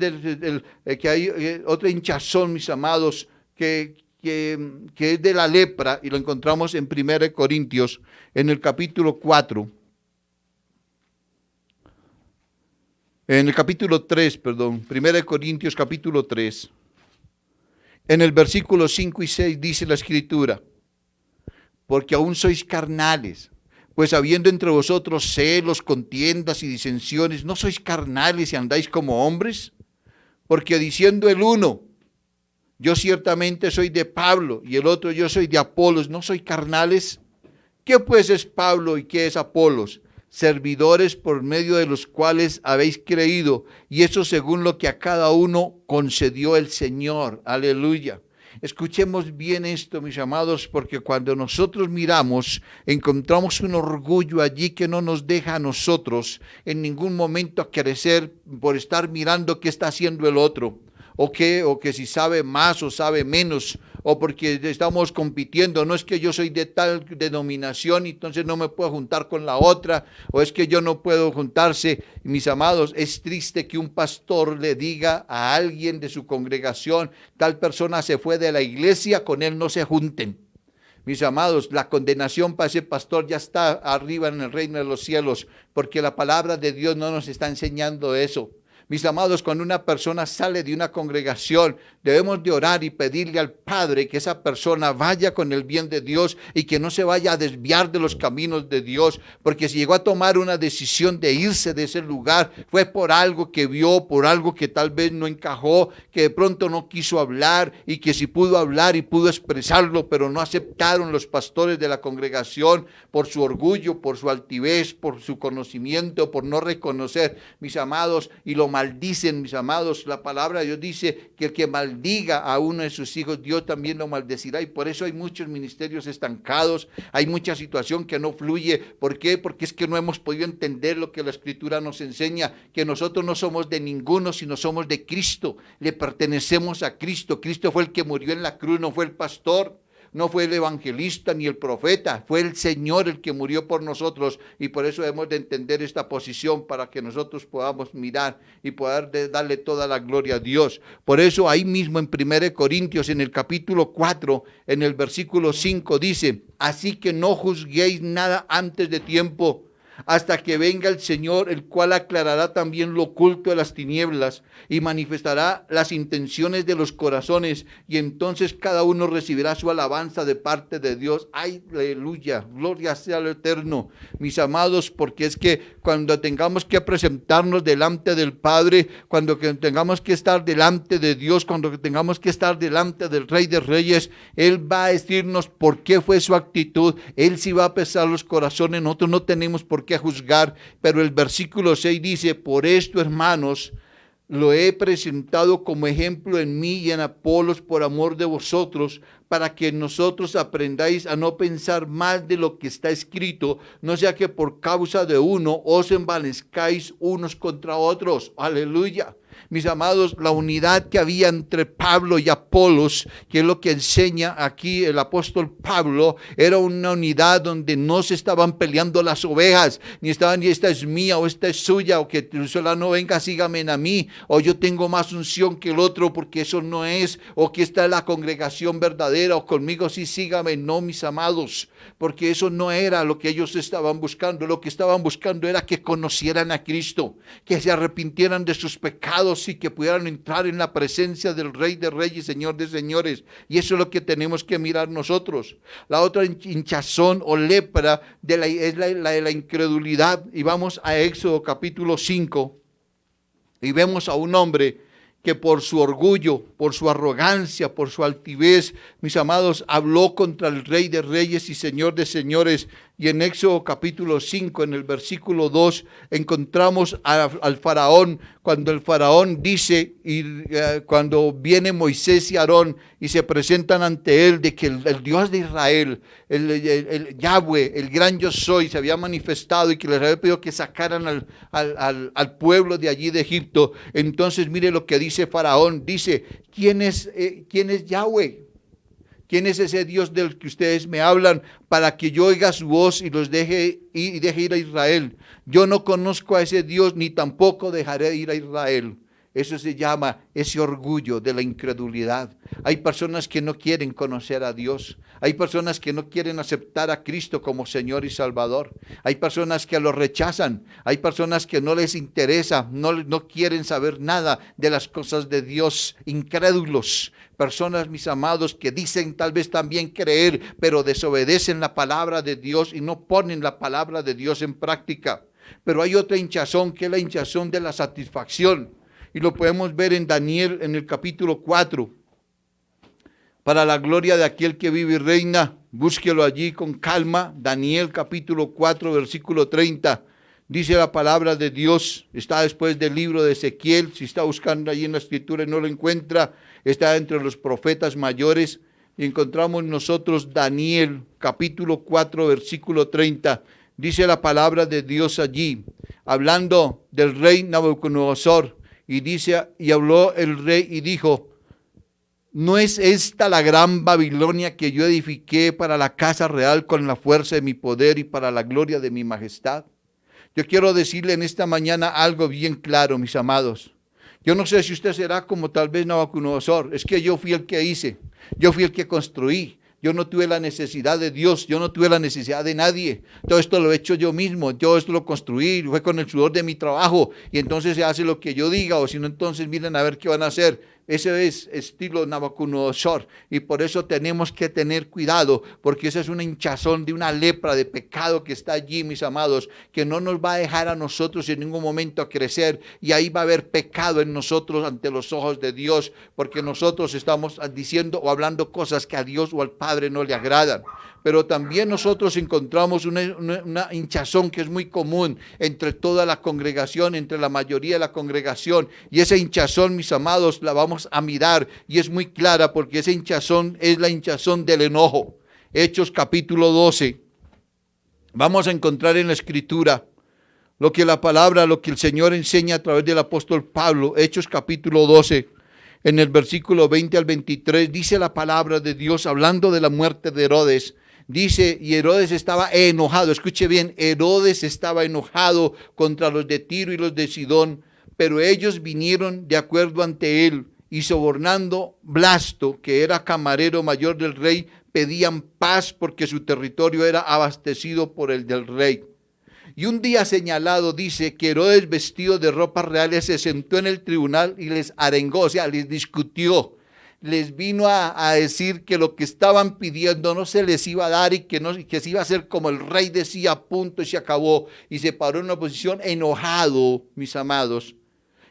que hay otra hinchazón, mis amados, que es de la lepra, y lo encontramos en 1 Corintios, en el capítulo 4. En el capítulo 3, perdón, 1 Corintios capítulo 3. En el versículo 5 y 6 dice la Escritura: porque aún sois carnales, pues habiendo entre vosotros celos, contiendas y disensiones, ¿no sois carnales y andáis como hombres? Porque diciendo el uno, yo ciertamente soy de Pablo, y el otro, yo soy de Apolos, ¿no soy carnales? ¿Qué pues es Pablo y qué es Apolos? Servidores por medio de los cuales habéis creído, y eso según lo que a cada uno concedió el Señor. Aleluya. Escuchemos bien esto, mis amados, porque cuando nosotros miramos, encontramos un orgullo allí que no nos deja a nosotros en ningún momento crecer por estar mirando qué está haciendo el otro, o que si sabe más o sabe menos, o porque estamos compitiendo. No es que yo soy de tal denominación y entonces no me puedo juntar con la otra, o es que yo no puedo juntarse. Mis amados, es triste que un pastor le diga a alguien de su congregación, tal persona se fue de la iglesia, con él no se junten. Mis amados, la condenación para ese pastor ya está arriba en el reino de los cielos, porque la palabra de Dios no nos está enseñando eso. Mis amados, cuando una persona sale de una congregación, debemos de orar y pedirle al Padre que esa persona vaya con el bien de Dios y que no se vaya a desviar de los caminos de Dios, porque si llegó a tomar una decisión de irse de ese lugar, fue por algo que vio, por algo que tal vez no encajó, que de pronto no quiso hablar, y que si pudo hablar y pudo expresarlo, pero no aceptaron los pastores de la congregación por su orgullo, por su altivez, por su conocimiento, por no reconocer, mis amados, y lo maldicen, mis amados. La palabra de Dios dice que el que maldiga a uno de sus hijos, Dios también lo maldecirá, y por eso hay muchos ministerios estancados, hay mucha situación que no fluye. ¿Por qué? Porque es que no hemos podido entender lo que la Escritura nos enseña, que nosotros no somos de ninguno, sino somos de Cristo, le pertenecemos a Cristo. Cristo fue el que murió en la cruz, no fue el pastor, no fue el evangelista ni el profeta, fue el Señor el que murió por nosotros, y por eso debemos de entender esta posición para que nosotros podamos mirar y poder darle toda la gloria a Dios. Por eso ahí mismo en 1 Corintios, en el capítulo 4, en el versículo 5 dice: así que no juzguéis nada antes de tiempo, hasta que venga el Señor, el cual aclarará también lo oculto de las tinieblas y manifestará las intenciones de los corazones, y entonces cada uno recibirá su alabanza de parte de Dios. ¡Ay, aleluya! Gloria sea al Eterno, mis amados, porque es que cuando tengamos que presentarnos delante del Padre, cuando tengamos que estar delante de Dios, cuando tengamos que estar delante del Rey de Reyes, Él va a decirnos por qué fue su actitud. Él sí va a pesar los corazones, nosotros no tenemos por qué juzgar. Pero el versículo 6 dice: por esto, hermanos, lo he presentado como ejemplo en mí y en Apolos por amor de vosotros, para que nosotros aprendáis a no pensar más de lo que está escrito, no sea que por causa de uno os envanezcáis unos contra otros. Aleluya. Mis amados, la unidad que había entre Pablo y Apolos, que es lo que enseña aquí el apóstol Pablo, era una unidad donde no se estaban peleando las ovejas, ni estaban, ni esta es mía o esta es suya, o que no venga, sígame a mí, o yo tengo más unción que el otro, porque eso no es, o que esta es la congregación verdadera, o conmigo sí sígame. No, mis amados, porque eso no era lo que ellos estaban buscando. Lo que estaban buscando era que conocieran a Cristo, que se arrepintieran de sus pecados y que pudieran entrar en la presencia del Rey de Reyes, Señor de Señores. Y eso es lo que tenemos que mirar nosotros. La otra hinchazón o lepra es la de la incredulidad. Y vamos a Éxodo capítulo 5 y vemos a un hombre que por su orgullo, por su arrogancia, por su altivez, mis amados, habló contra el Rey de Reyes y Señor de Señores. Y en Éxodo capítulo 5, en el versículo 2, encontramos al faraón, cuando el faraón dice, cuando viene Moisés y Aarón y se presentan ante él, de que el Dios de Israel, el Yahweh, el gran yo soy, se había manifestado y que les había pedido que sacaran al pueblo de allí de Egipto. Entonces mire lo que dice faraón, dice: ¿quién es Yahweh? ¿Quién es ese Dios del que ustedes me hablan para que yo oiga su voz y los deje ir a Israel? Yo no conozco a ese Dios ni tampoco dejaré ir a Israel. Eso se llama ese orgullo de la incredulidad. Hay personas que no quieren conocer a Dios. Hay personas que no quieren aceptar a Cristo como Señor y Salvador. Hay personas que lo rechazan. Hay personas que no les interesa, no quieren saber nada de las cosas de Dios. Incrédulos. Personas, mis amados, que dicen tal vez también creer, pero desobedecen la palabra de Dios y no ponen la palabra de Dios en práctica. Pero hay otra hinchazón, que es la hinchazón de la satisfacción. Y lo podemos ver en Daniel en el capítulo 4. Para la gloria de aquel que vive y reina, búsquelo allí con calma. Daniel capítulo 4, versículo 30. Dice la palabra de Dios, está después del libro de Ezequiel. Si está buscando allí en la escritura y no lo encuentra, está entre los profetas mayores. Y encontramos nosotros Daniel capítulo 4, versículo 30. Dice la palabra de Dios allí, hablando del rey Nabucodonosor. Y dice, y habló el rey y dijo, ¿no es esta la gran Babilonia que yo edifiqué para la casa real con la fuerza de mi poder y para la gloria de mi majestad? Yo quiero decirle en esta mañana algo bien claro, mis amados. Yo no sé si usted será como tal vez Nabucodonosor. Es que yo fui el que hice, yo fui el que construí. Yo no tuve la necesidad de Dios, yo no tuve la necesidad de nadie. Todo esto lo he hecho yo mismo, yo esto lo construí, fue con el sudor de mi trabajo. Y entonces se hace lo que yo diga, o si no, entonces miren a ver qué van a hacer. Ese es estilo Nabucodonosor. Y por eso tenemos que tener cuidado, porque esa es una hinchazón de una lepra de pecado que está allí, mis amados, que no nos va a dejar a nosotros en ningún momento crecer. Y ahí va a haber pecado en nosotros ante los ojos de Dios, porque nosotros estamos diciendo o hablando cosas que a Dios o al Padre no le agradan. Pero también nosotros encontramos una hinchazón que es muy común entre toda la congregación, entre la mayoría de la congregación. Y esa hinchazón, mis amados, la vamos a mirar y es muy clara, porque esa hinchazón es la hinchazón del enojo. Hechos capítulo 12. Vamos a encontrar en la escritura lo que la palabra, lo que el Señor enseña a través del apóstol Pablo. Hechos capítulo 12. En el versículo 20 al 23 dice la palabra de Dios hablando de la muerte de Herodes. Dice, y Herodes estaba enojado, escuche bien, Herodes estaba enojado contra los de Tiro y los de Sidón, pero ellos vinieron de acuerdo ante él y sobornando Blasto, que era camarero mayor del rey, pedían paz porque su territorio era abastecido por el del rey. Y un día señalado dice que Herodes, vestido de ropas reales, se sentó en el tribunal y les arengó, o sea, les discutió. Les vino a decir que lo que estaban pidiendo no se les iba a dar y que se iba a hacer como el rey decía, punto, y se acabó. Y se paró en una posición enojado, mis amados.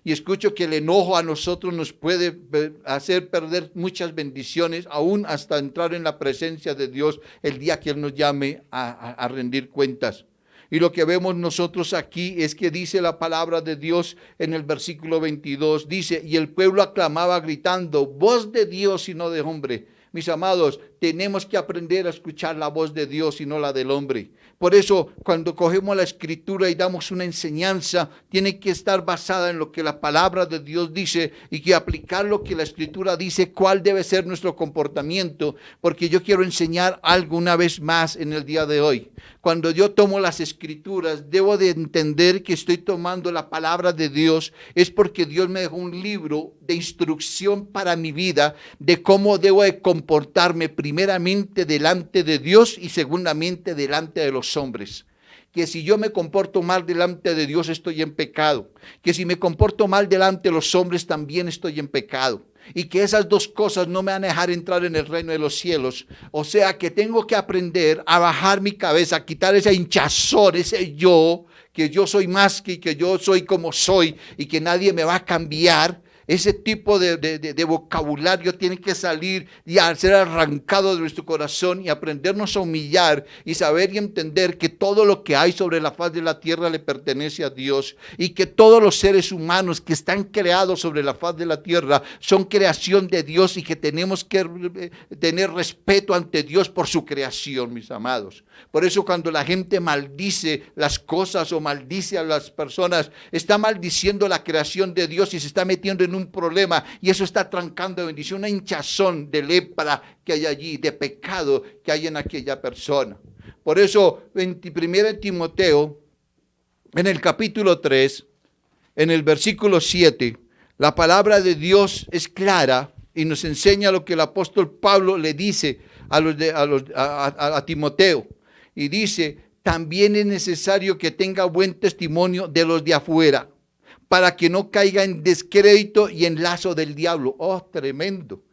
Y escucho que el enojo a nosotros nos puede hacer perder muchas bendiciones, aún hasta entrar en la presencia de Dios el día que Él nos llame a rendir cuentas. Y lo que vemos nosotros aquí es que dice la palabra de Dios en el versículo 22, dice, y el pueblo aclamaba gritando, voz de Dios y no de hombre. Mis amados, tenemos que aprender a escuchar la voz de Dios y no la del hombre. Por eso, cuando cogemos la escritura y damos una enseñanza, tiene que estar basada en lo que la palabra de Dios dice y que aplicar lo que la escritura dice, cuál debe ser nuestro comportamiento, porque yo quiero enseñar algo una vez más en el día de hoy. Cuando yo tomo las escrituras, debo de entender que estoy tomando la palabra de Dios, es porque Dios me dejó un libro de instrucción para mi vida, de cómo debo de comportarme primeramente delante de Dios y segundamente delante de los hombres. Que si yo me comporto mal delante de Dios estoy en pecado, que si me comporto mal delante de los hombres también estoy en pecado, y que esas dos cosas no me van a dejar entrar en el reino de los cielos. O sea que tengo que aprender a bajar mi cabeza, a quitar ese hinchazón, ese yo, que yo soy más que yo soy como soy y que nadie me va a cambiar. Ese tipo de vocabulario tiene que salir y ser arrancado de nuestro corazón y aprendernos a humillar y saber y entender que todo lo que hay sobre la faz de la tierra le pertenece a Dios y que todos los seres humanos que están creados sobre la faz de la tierra son creación de Dios y que tenemos que tener respeto ante Dios por su creación, mis amados. Por eso cuando la gente maldice las cosas o maldice a las personas, está maldiciendo la creación de Dios y se está metiendo en tiene un problema y eso está trancando de bendición, una hinchazón de lepra que hay allí, de pecado que hay en aquella persona. Por eso, en 1 Timoteo, en el capítulo 3, en el versículo 7, la palabra de Dios es clara y nos enseña lo que el apóstol Pablo le dice a Timoteo. Y dice, también es necesario que tenga buen testimonio de los de afuera, para que no caiga en descrédito y en lazo del diablo. Oh, tremendo.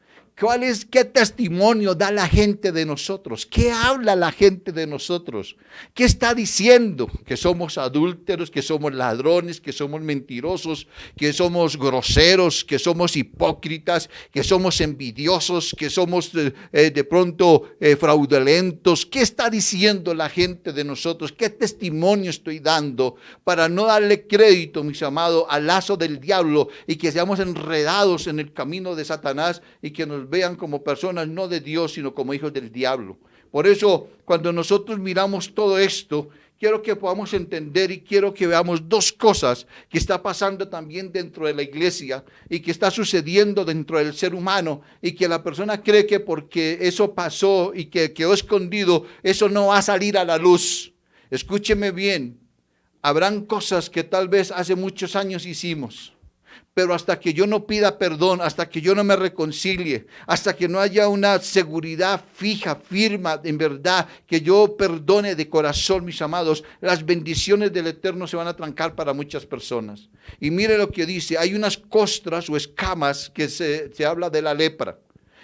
¿Qué testimonio da la gente de nosotros? ¿Qué habla la gente de nosotros? ¿Qué está diciendo? Que somos adúlteros, que somos ladrones, que somos mentirosos, que somos groseros, que somos hipócritas, que somos envidiosos, que somos de pronto fraudulentos. ¿Qué está diciendo la gente de nosotros? ¿Qué testimonio estoy dando para no darle crédito, mis amados, al lazo del diablo y que seamos enredados en el camino de Satanás y que nos vean como personas no de Dios, sino como hijos del diablo? Por eso, cuando nosotros miramos todo esto, quiero que podamos entender y quiero que veamos dos cosas que está pasando también dentro de la iglesia y que está sucediendo dentro del ser humano, y que la persona cree que porque eso pasó y que quedó escondido, eso no va a salir a la luz. Escúcheme bien, habrán cosas que tal vez hace muchos años hicimos, pero hasta que yo no pida perdón, hasta que yo no me reconcilie, hasta que no haya una seguridad fija, firma, en verdad, que yo perdone de corazón, mis amados, las bendiciones del Eterno se van a trancar para muchas personas. Y mire lo que dice, hay unas costras o escamas que se habla de la lepra.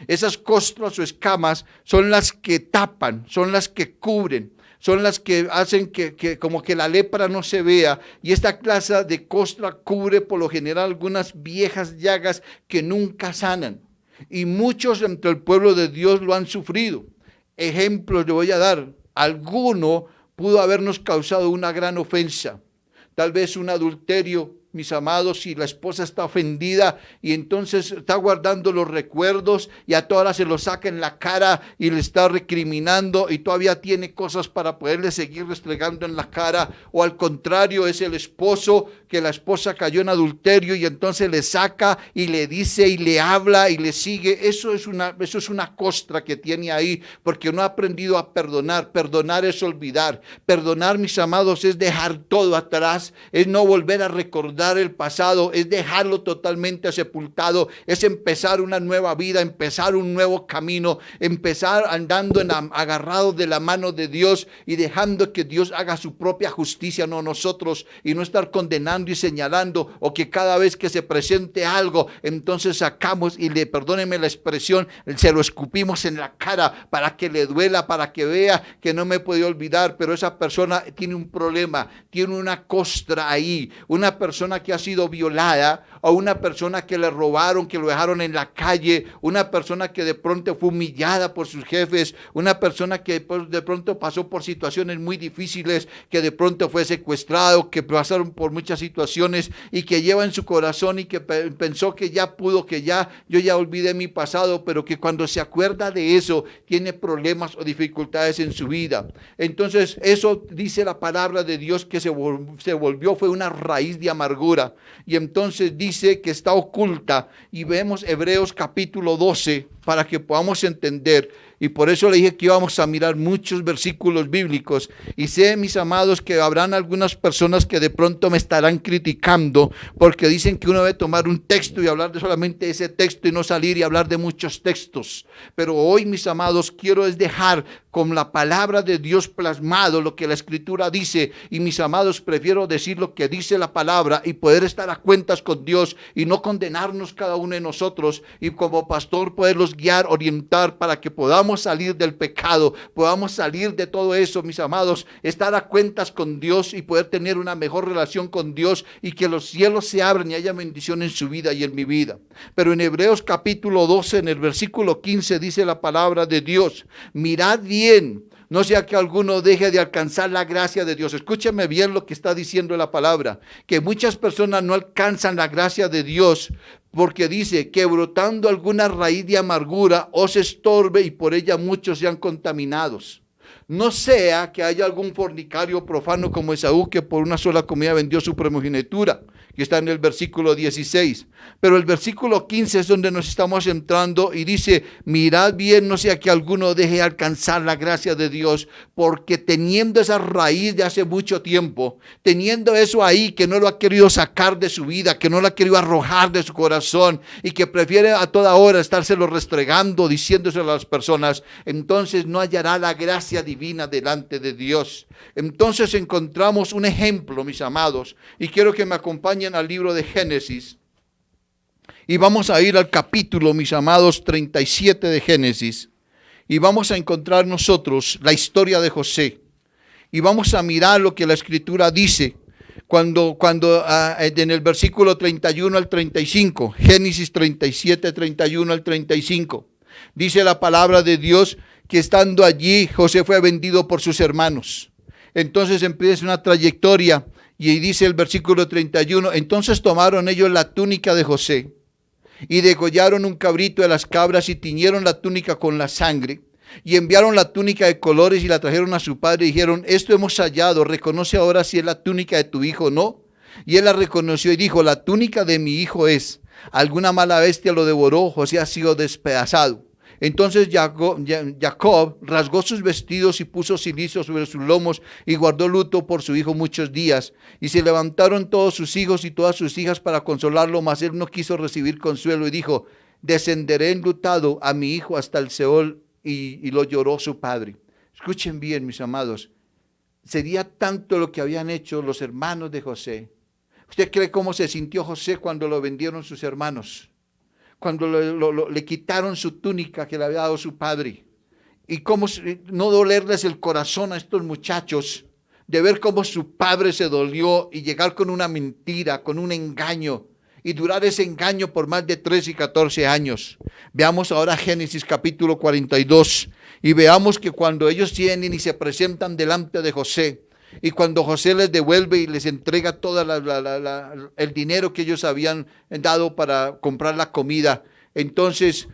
Esas costras o escamas son las que tapan, son las que cubren, son las que hacen que como que la lepra no se vea, y esta clase de costra cubre por lo general algunas viejas llagas que nunca sanan, y muchos entre el pueblo de Dios lo han sufrido. Ejemplos le voy a dar. Alguno pudo habernos causado una gran ofensa, tal vez un adulterio, mis amados, si la esposa está ofendida y entonces está guardando los recuerdos y a todas horas se los saca en la cara y le está recriminando y todavía tiene cosas para poderle seguir restregando en la cara. O al contrario, es el esposo que la esposa cayó en adulterio y entonces le saca y le dice y le habla y le sigue. Eso es una costra que tiene ahí, porque no ha aprendido a perdonar. Perdonar es olvidar. Perdonar, mis amados, es dejar todo atrás, es no volver a recordar el pasado, es dejarlo totalmente sepultado, es empezar una nueva vida, empezar un nuevo camino, empezar andando agarrados de la mano de Dios y dejando que Dios haga su propia justicia, no nosotros, y no estar condenando y señalando, o que cada vez que se presente algo, entonces sacamos y perdónenme la expresión, se lo escupimos en la cara para que le duela, para que vea que no me puede olvidar. Pero esa persona tiene un problema, tiene una costra ahí, una persona que ha sido violada, o una persona que le robaron, que lo dejaron en la calle, una persona que de pronto fue humillada por sus jefes, una persona que de pronto pasó por situaciones muy difíciles, que de pronto fue secuestrado, que pasaron por muchas situaciones y que lleva en su corazón y que pensó que ya pudo, que yo ya olvidé mi pasado, pero que cuando se acuerda de eso tiene problemas o dificultades en su vida. Entonces eso dice la palabra de Dios, que se volvió, fue una raíz de amargura, y entonces dice que está oculta. Y vemos Hebreos capítulo 12 para que podamos entender. Y por eso le dije que íbamos a mirar muchos versículos bíblicos. Y sé, mis amados, que habrán algunas personas que de pronto me estarán criticando porque dicen que uno debe tomar un texto y hablar de solamente ese texto y no salir y hablar de muchos textos. Pero hoy, mis amados, quiero es dejar con la palabra de Dios plasmado lo que la Escritura dice. Y mis amados, prefiero decir lo que dice la palabra y poder estar a cuentas con Dios y no condenarnos cada uno de nosotros, y como pastor poderlos guiar, orientar para que podamos salir del pecado, podamos salir de todo eso, mis amados, estar a cuentas con Dios y poder tener una mejor relación con Dios, y que los cielos se abran y haya bendición en su vida y en mi vida. Pero en Hebreos capítulo 12, en el versículo 15, dice la palabra de Dios: mirad bien, no sea que alguno deje de alcanzar la gracia de Dios. Escúcheme bien lo que está diciendo la palabra, que muchas personas no alcanzan la gracia de Dios, porque dice que brotando alguna raíz de amargura os estorbe y por ella muchos sean contaminados. No sea que haya algún fornicario profano como Esaú, que por una sola comida vendió su primogenitura. que está en el versículo 16. Pero el versículo 15 es donde nos estamos entrando y dice, mirad bien, no sea que alguno deje alcanzar la gracia de Dios, porque teniendo esa raíz de hace mucho tiempo, teniendo eso ahí que no lo ha querido sacar de su vida, que no lo ha querido arrojar de su corazón y que prefiere a toda hora estárselo restregando, diciéndoselo a las personas, entonces no hallará la gracia divina delante de Dios. Entonces encontramos un ejemplo, mis amados, y quiero que me acompañen al libro de Génesis. Y vamos a ir al capítulo, mis amados, 37 de Génesis. Y vamos a encontrar nosotros la historia de José. Y vamos a mirar lo que la Escritura dice cuando en el versículo 31 al 35. Génesis 37, 31 al 35. Dice la palabra de Dios que estando allí José fue vendido por sus hermanos. Entonces empieza una trayectoria y dice el versículo 31. Entonces tomaron ellos la túnica de José y degollaron un cabrito de las cabras y tiñeron la túnica con la sangre y enviaron la túnica de colores y la trajeron a su padre y dijeron, esto hemos hallado, reconoce ahora si es la túnica de tu hijo o no. Y él la reconoció y dijo, la túnica de mi hijo es, alguna mala bestia lo devoró, José ha sido despedazado. Entonces Jacob rasgó sus vestidos y puso cilicio sobre sus lomos y guardó luto por su hijo muchos días. Y se levantaron todos sus hijos y todas sus hijas para consolarlo, mas él no quiso recibir consuelo y dijo, descenderé enlutado a mi hijo hasta el Seol, y lo lloró su padre. Escuchen bien, mis amados, sería tanto lo que habían hecho los hermanos de José. ¿Usted cree cómo se sintió José cuando lo vendieron sus hermanos? Cuando le quitaron su túnica que le había dado su padre. Y cómo no dolerles el corazón a estos muchachos, de ver cómo su padre se dolió y llegar con una mentira, con un engaño, y durar ese engaño por más de 13 y 14 años. Veamos ahora Génesis capítulo 42 y veamos que cuando ellos vienen y se presentan delante de José, y cuando José les devuelve y les entrega todo el dinero que ellos habían dado para comprar la comida, entonces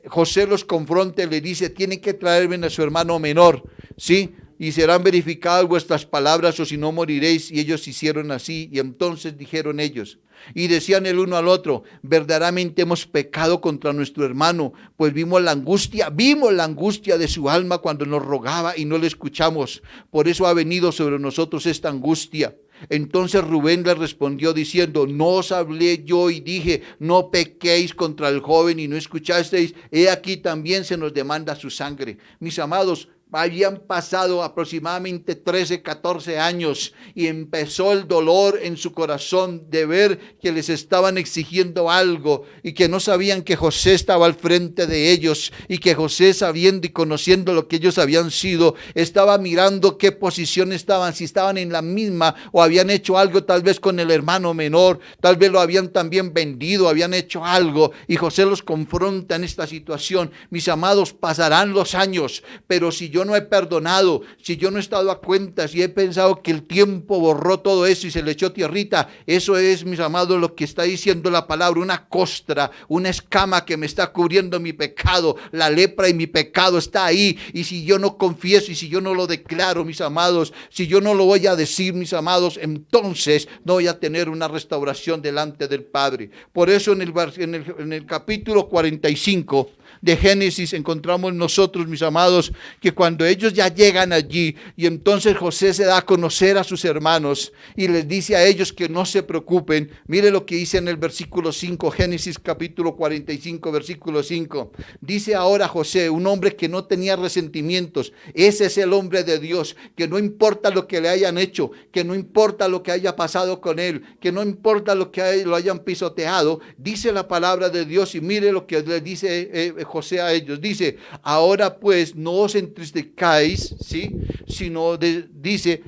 José los confronta y le dice, tienen que traerme a su hermano menor, ¿sí? Y serán verificadas vuestras palabras o si no moriréis. Y ellos hicieron así. Y entonces dijeron ellos, y decían el uno al otro, verdaderamente hemos pecado contra nuestro hermano, pues vimos la angustia de su alma cuando nos rogaba y no le escuchamos. Por eso ha venido sobre nosotros esta angustia. Entonces Rubén le respondió diciendo, no os hablé yo y dije, no pequéis contra el joven y no escuchasteis, he aquí también se nos demanda su sangre. Mis amados, habían pasado aproximadamente 13, 14 años y empezó el dolor en su corazón de ver que les estaban exigiendo algo y que no sabían que José estaba al frente de ellos y que José, sabiendo y conociendo lo que ellos habían sido, estaba mirando qué posición estaban, si estaban en la misma o habían hecho algo tal vez con el hermano menor, tal vez lo habían también vendido, habían hecho algo, y José los confronta en esta situación. Mis amados, pasarán los años, pero si yo no he perdonado, si yo no he estado a cuentas y he pensado que el tiempo borró todo eso y se le echó tierrita, eso es, mis amados, lo que está diciendo la palabra, una costra, una escama que me está cubriendo mi pecado, la lepra y mi pecado está ahí, y si yo no confieso y si yo no lo declaro, mis amados, si yo no lo voy a decir, mis amados, entonces no voy a tener una restauración delante del Padre. Por eso en el capítulo 45 de Génesis encontramos nosotros, mis amados, que cuando ellos ya llegan allí y entonces José se da a conocer a sus hermanos y les dice a ellos que no se preocupen. Mire lo que dice en el versículo 5, Génesis capítulo 45, versículo 5. Dice ahora José, un hombre que no tenía resentimientos, ese es el hombre de Dios, que no importa lo que le hayan hecho, que no importa lo que haya pasado con él, que no importa lo que lo hayan pisoteado, dice la palabra de Dios, y mire lo que le dice José a ellos. Dice, ahora pues no os entristezcáis, ¿sí? Sino dice,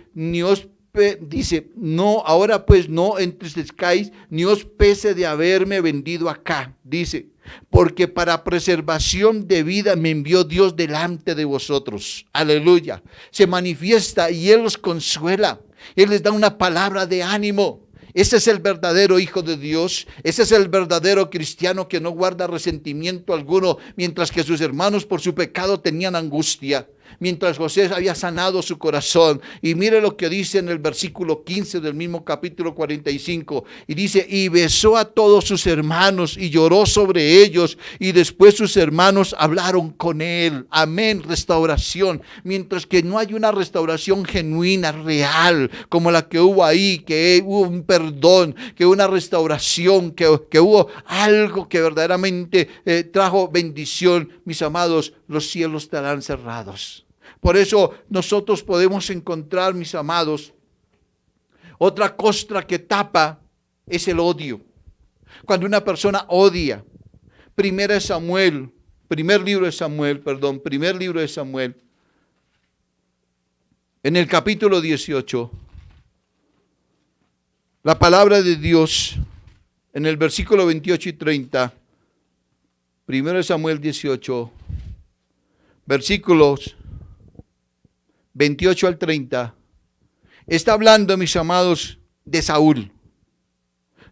no, ahora pues no entristezcáis, ni os pese de haberme vendido acá, dice, porque para preservación de vida me envió Dios delante de vosotros. Aleluya. Se manifiesta y Él los consuela. Él les da una palabra de ánimo. Ese es el verdadero hijo de Dios. Ese es el verdadero cristiano que no guarda resentimiento alguno, mientras que sus hermanos por su pecado tenían angustia. mientras José había sanado su corazón. Y mire lo que dice en el versículo 15 del mismo capítulo 45. Y dice, y besó a todos sus hermanos y lloró sobre ellos. Y después sus hermanos hablaron con él. Amén, restauración. Mientras que no hay una restauración genuina, real, como la que hubo ahí, que hubo un perdón, que hubo una restauración, que hubo algo que verdaderamente trajo bendición, mis amados, los cielos estarán cerrados. Por eso nosotros podemos encontrar, mis amados, otra costra que tapa es el odio. Cuando una persona odia, primer libro de Samuel, en el capítulo 18, la palabra de Dios, en el versículo 28 y 30, 1 Samuel 18, versículos 28 al 30, está hablando, mis amados, de Saúl.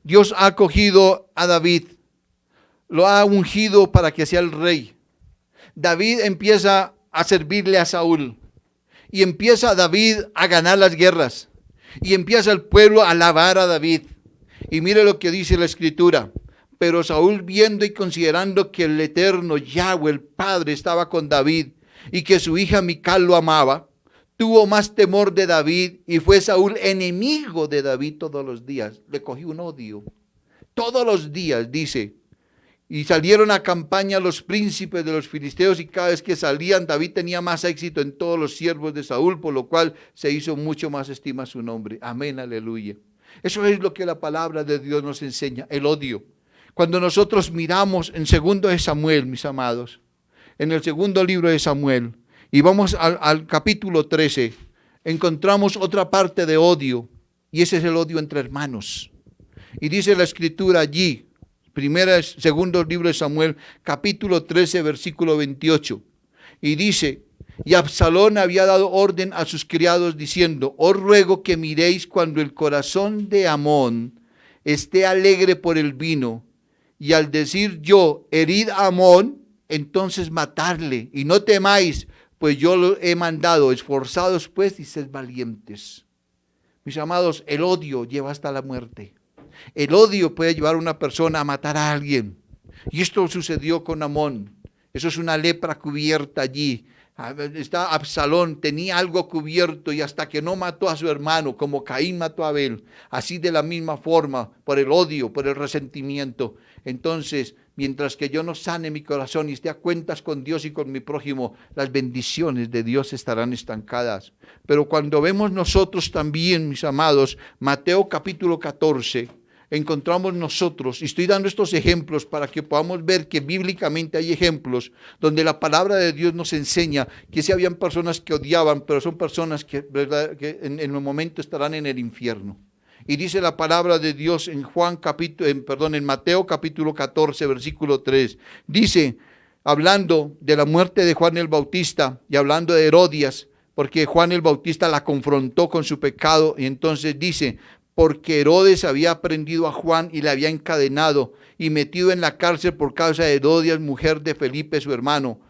Dios ha acogido a David, lo ha ungido para que sea el rey. David empieza a servirle a Saúl y empieza David a ganar las guerras y empieza el pueblo a alabar a David. Y mire lo que dice la escritura. Pero Saúl, viendo y considerando que el eterno Yahweh, el Padre, estaba con David y que su hija Mical lo amaba, tuvo más temor de David y fue Saúl enemigo de David todos los días. Le cogió un odio. Todos los días, dice. Y salieron a campaña los príncipes de los filisteos y cada vez que salían David tenía más éxito en todos los siervos de Saúl, por lo cual se hizo mucho más estima su nombre. Amén, aleluya. Eso es lo que la palabra de Dios nos enseña, el odio. Cuando nosotros miramos en 2 de Samuel, mis amados, en el segundo libro de Samuel, y vamos al capítulo 13, encontramos otra parte de odio, y ese es el odio entre hermanos. Y dice la escritura allí, segundo libro de Samuel, capítulo 13, versículo 28, y dice, y Absalón había dado orden a sus criados diciendo, os ruego que miréis cuando el corazón de Amón esté alegre por el vino, y al decir yo, herid a Amón, entonces matarle, y no temáis, pues yo lo he mandado, esforzados pues y sed valientes. Mis amados, el odio lleva hasta la muerte. El odio puede llevar a una persona a matar a alguien. Y esto sucedió con Amón. Eso es una lepra cubierta allí. Está Absalón, tenía algo cubierto y hasta que no mató a su hermano, como Caín mató a Abel, así de la misma forma, por el odio, por el resentimiento. Entonces, mientras que yo no sane mi corazón y esté a cuentas con Dios y con mi prójimo, las bendiciones de Dios estarán estancadas. Pero cuando vemos nosotros también, mis amados, Mateo capítulo 14, encontramos nosotros, y estoy dando estos ejemplos para que podamos ver que bíblicamente hay ejemplos donde la palabra de Dios nos enseña que sí habían personas que odiaban, pero son personas que, ¿verdad?, que en el momento estarán en el infierno. Y dice la palabra de Dios en en Mateo capítulo 14, versículo 3, dice, hablando de la muerte de Juan el Bautista y hablando de Herodías, porque Juan el Bautista la confrontó con su pecado, y entonces dice, porque Herodes había prendido a Juan y le había encadenado y metido en la cárcel por causa de Herodías, mujer de Felipe, su hermano,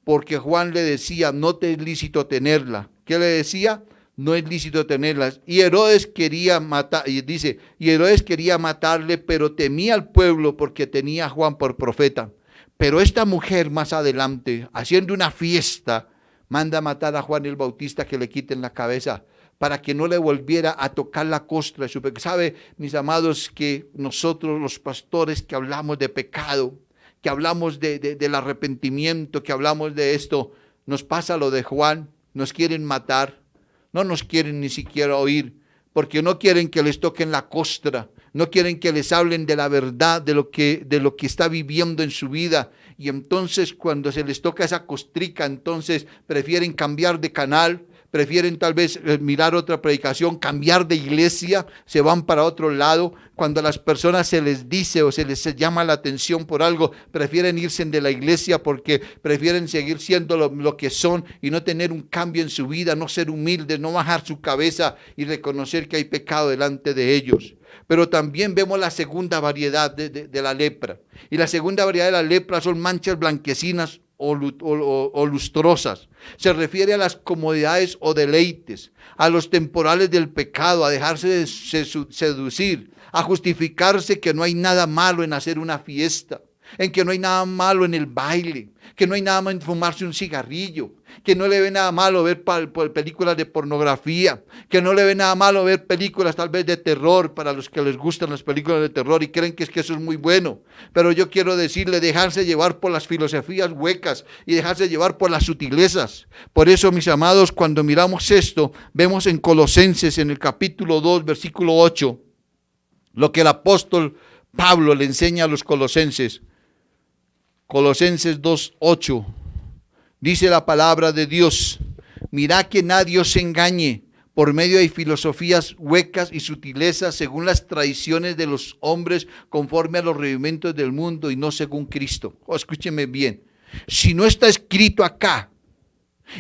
porque Juan le decía, no te es lícito tenerla. ¿Qué le decía? No es lícito tenerlas. Y Herodes quería matar, y dice, y Herodes quería matarle, pero temía al pueblo porque tenía a Juan por profeta. Pero esta mujer más adelante, haciendo una fiesta, manda a matar a Juan el Bautista, que le quiten la cabeza, para que no le volviera a tocar la costra de su pecado. ¿Sabe, mis amados, que nosotros los pastores que hablamos de pecado, que hablamos del arrepentimiento, que hablamos de esto, nos pasa lo de Juan, nos quieren matar, no nos quieren ni siquiera oír, porque no quieren que les toquen la costra, no quieren que les hablen de la verdad, de lo que está viviendo en su vida. Y entonces cuando se les toca esa costrica, entonces prefieren cambiar de canal, prefieren tal vez mirar otra predicación, cambiar de iglesia, se van para otro lado. Cuando a las personas se les dice o se les llama la atención por algo, prefieren irse de la iglesia porque prefieren seguir siendo lo que son y no tener un cambio en su vida, no ser humildes, no bajar su cabeza y reconocer que hay pecado delante de ellos. Pero también vemos la segunda variedad de la lepra. Y la segunda variedad de la lepra son manchas blanquecinas o lustrosas. Se refiere a las comodidades o deleites, a los temporales del pecado, a dejarse seducir, a justificarse que no hay nada malo en hacer una fiesta, en que no hay nada malo en el baile, que no hay nada malo en fumarse un cigarrillo, que no le ve nada malo ver películas de pornografía, que no le ve nada malo ver películas tal vez de terror para los que les gustan las películas de terror y creen que eso es muy bueno. Pero yo quiero decirle, dejarse llevar por las filosofías huecas y dejarse llevar por las sutilezas. Por eso, mis amados, cuando miramos esto, vemos en Colosenses, en el capítulo 2, versículo 8, lo que el apóstol Pablo le enseña a los colosenses. Colosenses 2:8, dice la palabra de Dios: mirad que nadie os engañe por medio de filosofías huecas y sutilezas, según las tradiciones de los hombres, conforme a los rudimentos del mundo y no según Cristo. Escúcheme bien, si no está escrito acá,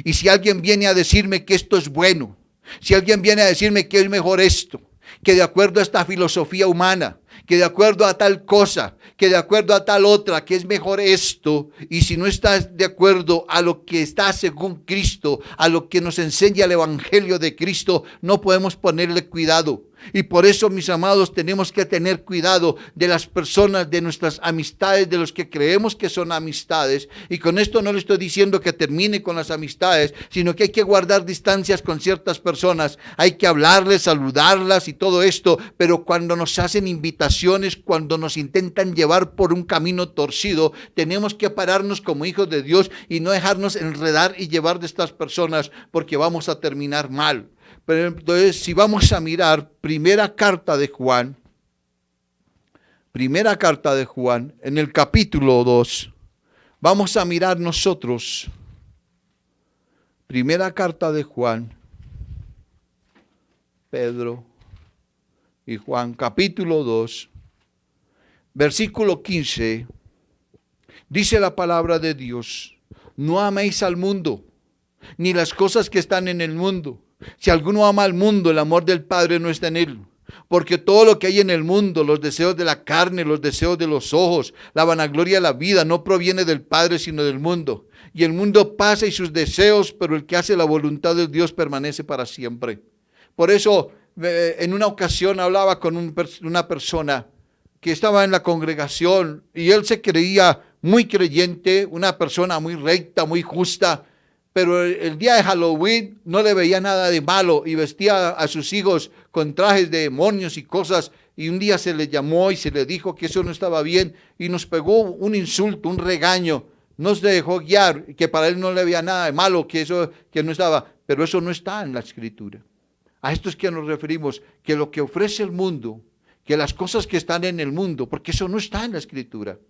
y si alguien viene a decirme que esto es bueno, si alguien viene a decirme que es mejor esto, que de acuerdo a esta filosofía humana, que de acuerdo a tal cosa, que de acuerdo a tal otra, que es mejor esto, y si no estás de acuerdo a lo que está según Cristo, a lo que nos enseña el Evangelio de Cristo, no podemos ponerle cuidado. Y por eso, mis amados, tenemos que tener cuidado de las personas, de nuestras amistades, de los que creemos que son amistades. Y con esto no le estoy diciendo que termine con las amistades, sino que hay que guardar distancias con ciertas personas. Hay que hablarles, saludarlas y todo esto, pero cuando nos hacen invitaciones, cuando nos intentan llevar por un camino torcido, tenemos que pararnos como hijos de Dios y no dejarnos enredar y llevar de estas personas, porque vamos a terminar mal. Pero entonces, si vamos a mirar primera carta de Juan, en el capítulo 2, vamos a mirar nosotros, primera carta de Juan, Pedro y Juan, capítulo 2, versículo 15, dice la palabra de Dios: no améis al mundo, ni las cosas que están en el mundo. Si alguno ama al mundo, el amor del Padre no está en él. Porque todo lo que hay en el mundo, los deseos de la carne, los deseos de los ojos, la vanagloria de la vida, no proviene del Padre, sino del mundo. Y el mundo pasa y sus deseos, pero el que hace la voluntad de Dios permanece para siempre. Por eso, en una ocasión hablaba con una persona que estaba en la congregación y él se creía muy creyente, una persona muy recta, muy justa. Pero el día de Halloween no le veía nada de malo y vestía a sus hijos con trajes de demonios y cosas. Y un día se le llamó y se le dijo que eso no estaba bien y nos pegó un insulto, un regaño. Nos dejó guiar, que para él no le veía nada de malo, que no estaba. Pero eso no está en la Escritura. A esto es que nos referimos, que lo que ofrece el mundo, que las cosas que están en el mundo, porque eso no está en la Escritura.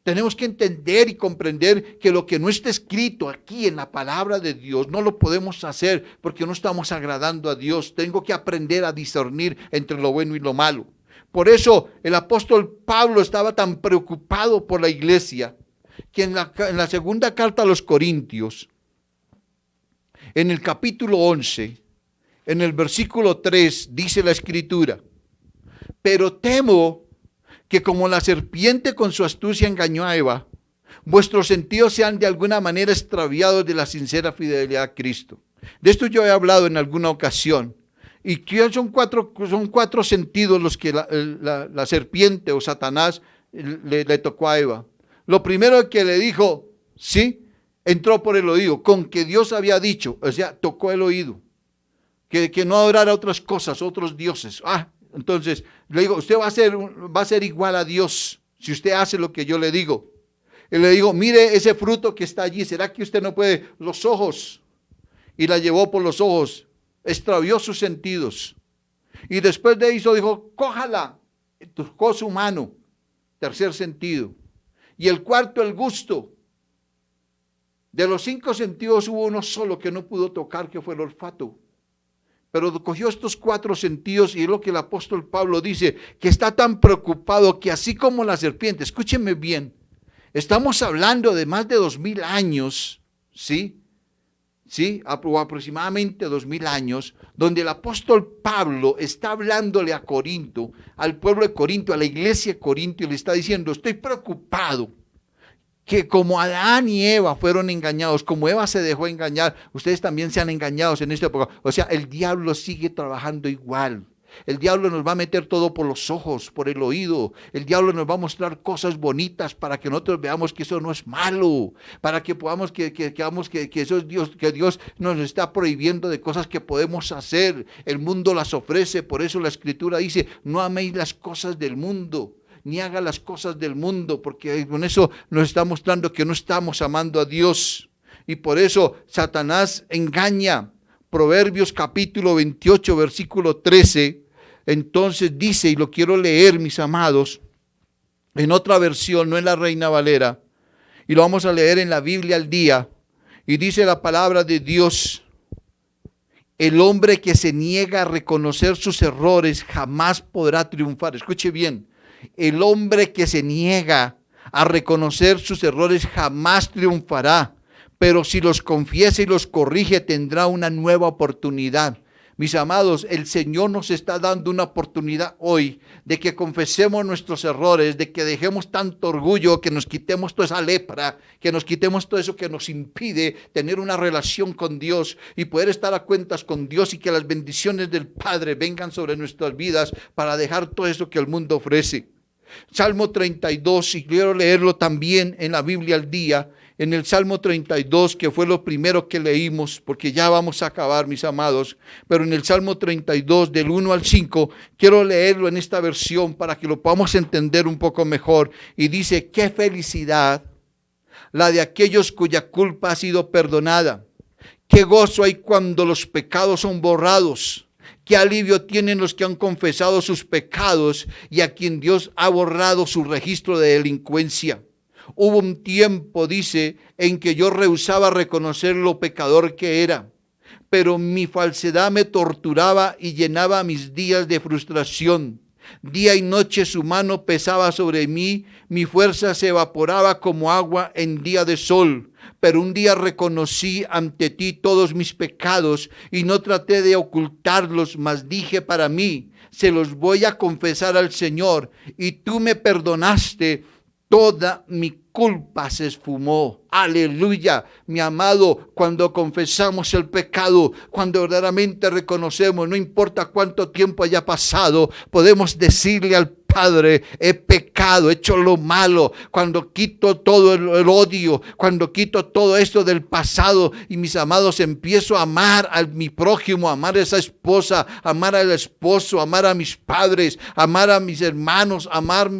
Tenemos que entender y comprender que lo que no está escrito aquí en la palabra de Dios no lo podemos hacer porque no estamos agradando a Dios. Tengo que aprender a discernir entre lo bueno y lo malo. Por eso el apóstol Pablo estaba tan preocupado por la iglesia que en la segunda carta a los Corintios, en el capítulo 11, en el versículo 3, dice la Escritura: pero temo que como la serpiente con su astucia engañó a Eva, vuestros sentidos sean de alguna manera extraviados de la sincera fidelidad a Cristo. De esto yo he hablado en alguna ocasión. Y que son cuatro sentidos los que la serpiente o Satanás le tocó a Eva. Lo primero que le dijo, sí, entró por el oído, con que Dios había dicho, o sea, tocó el oído, que no adorara otras cosas, otros dioses. Entonces, le digo, usted va a ser igual a Dios si usted hace lo que yo le digo. Y le digo, mire ese fruto que está allí, ¿será que usted no puede? Los ojos. Y la llevó por los ojos, extravió sus sentidos. Y después de eso dijo, cójala, tocó su mano, tercer sentido. Y el cuarto, el gusto. De los 5 sentidos hubo uno solo que no pudo tocar, que fue el olfato. Pero cogió estos 4 sentidos y es lo que el apóstol Pablo dice, que está tan preocupado que así como la serpiente, escúcheme bien, estamos hablando de más de 2000 años, ¿sí? O aproximadamente 2000 años, donde el apóstol Pablo está hablándole a Corinto, al pueblo de Corinto, a la iglesia de Corinto, y le está diciendo, estoy preocupado que como Adán y Eva fueron engañados, como Eva se dejó engañar, ustedes también sean engañados en esta época. O sea, el diablo sigue trabajando igual. El diablo nos va a meter todo por los ojos, por el oído. El diablo nos va a mostrar cosas bonitas para que nosotros veamos que eso no es malo, para que podamos que eso es Dios, que Dios nos está prohibiendo de cosas que podemos hacer. El mundo las ofrece, por eso la Escritura dice, no améis las cosas del mundo, ni haga las cosas del mundo, porque con eso nos está mostrando que no estamos amando a Dios. Y por eso Satanás engaña. Proverbios capítulo 28, versículo 13, entonces dice, y lo quiero leer, mis amados, en otra versión, no en la Reina Valera, y lo vamos a leer en la Biblia al día, y dice la palabra de Dios, el hombre que se niega a reconocer sus errores jamás podrá triunfar. Escuche bien, el hombre que se niega a reconocer sus errores jamás triunfará, pero si los confiesa y los corrige tendrá una nueva oportunidad. Mis amados, el Señor nos está dando una oportunidad hoy de que confesemos nuestros errores, de que dejemos tanto orgullo, que nos quitemos toda esa lepra, que nos quitemos todo eso que nos impide tener una relación con Dios y poder estar a cuentas con Dios, y que las bendiciones del Padre vengan sobre nuestras vidas para dejar todo eso que el mundo ofrece. Salmo 32, y quiero leerlo también en la Biblia al día, en el Salmo 32, que fue lo primero que leímos, porque ya vamos a acabar, mis amados, pero en el Salmo 32, del 1 al 5, quiero leerlo en esta versión para que lo podamos entender un poco mejor, y dice, qué felicidad la de aquellos cuya culpa ha sido perdonada, qué gozo hay cuando los pecados son borrados. Qué alivio tienen los que han confesado sus pecados y a quien Dios ha borrado su registro de delincuencia. Hubo un tiempo, dice, en que yo rehusaba reconocer lo pecador que era, pero mi falsedad me torturaba y llenaba mis días de frustración. Día y noche su mano pesaba sobre mí, mi fuerza se evaporaba como agua en día de sol. Pero un día reconocí ante ti todos mis pecados y no traté de ocultarlos, mas dije para mí, se los voy a confesar al Señor, y tú me perdonaste, toda mi culpa se esfumó. Aleluya, mi amado, cuando confesamos el pecado, cuando verdaderamente reconocemos, no importa cuánto tiempo haya pasado, podemos decirle al Padre, he pecado, he hecho lo malo. Cuando quito todo el odio, cuando quito todo esto del pasado, y mis amados, empiezo a amar a mi prójimo, a amar a esa esposa, a amar al esposo, a amar a mis padres, a amar a mis hermanos, a amar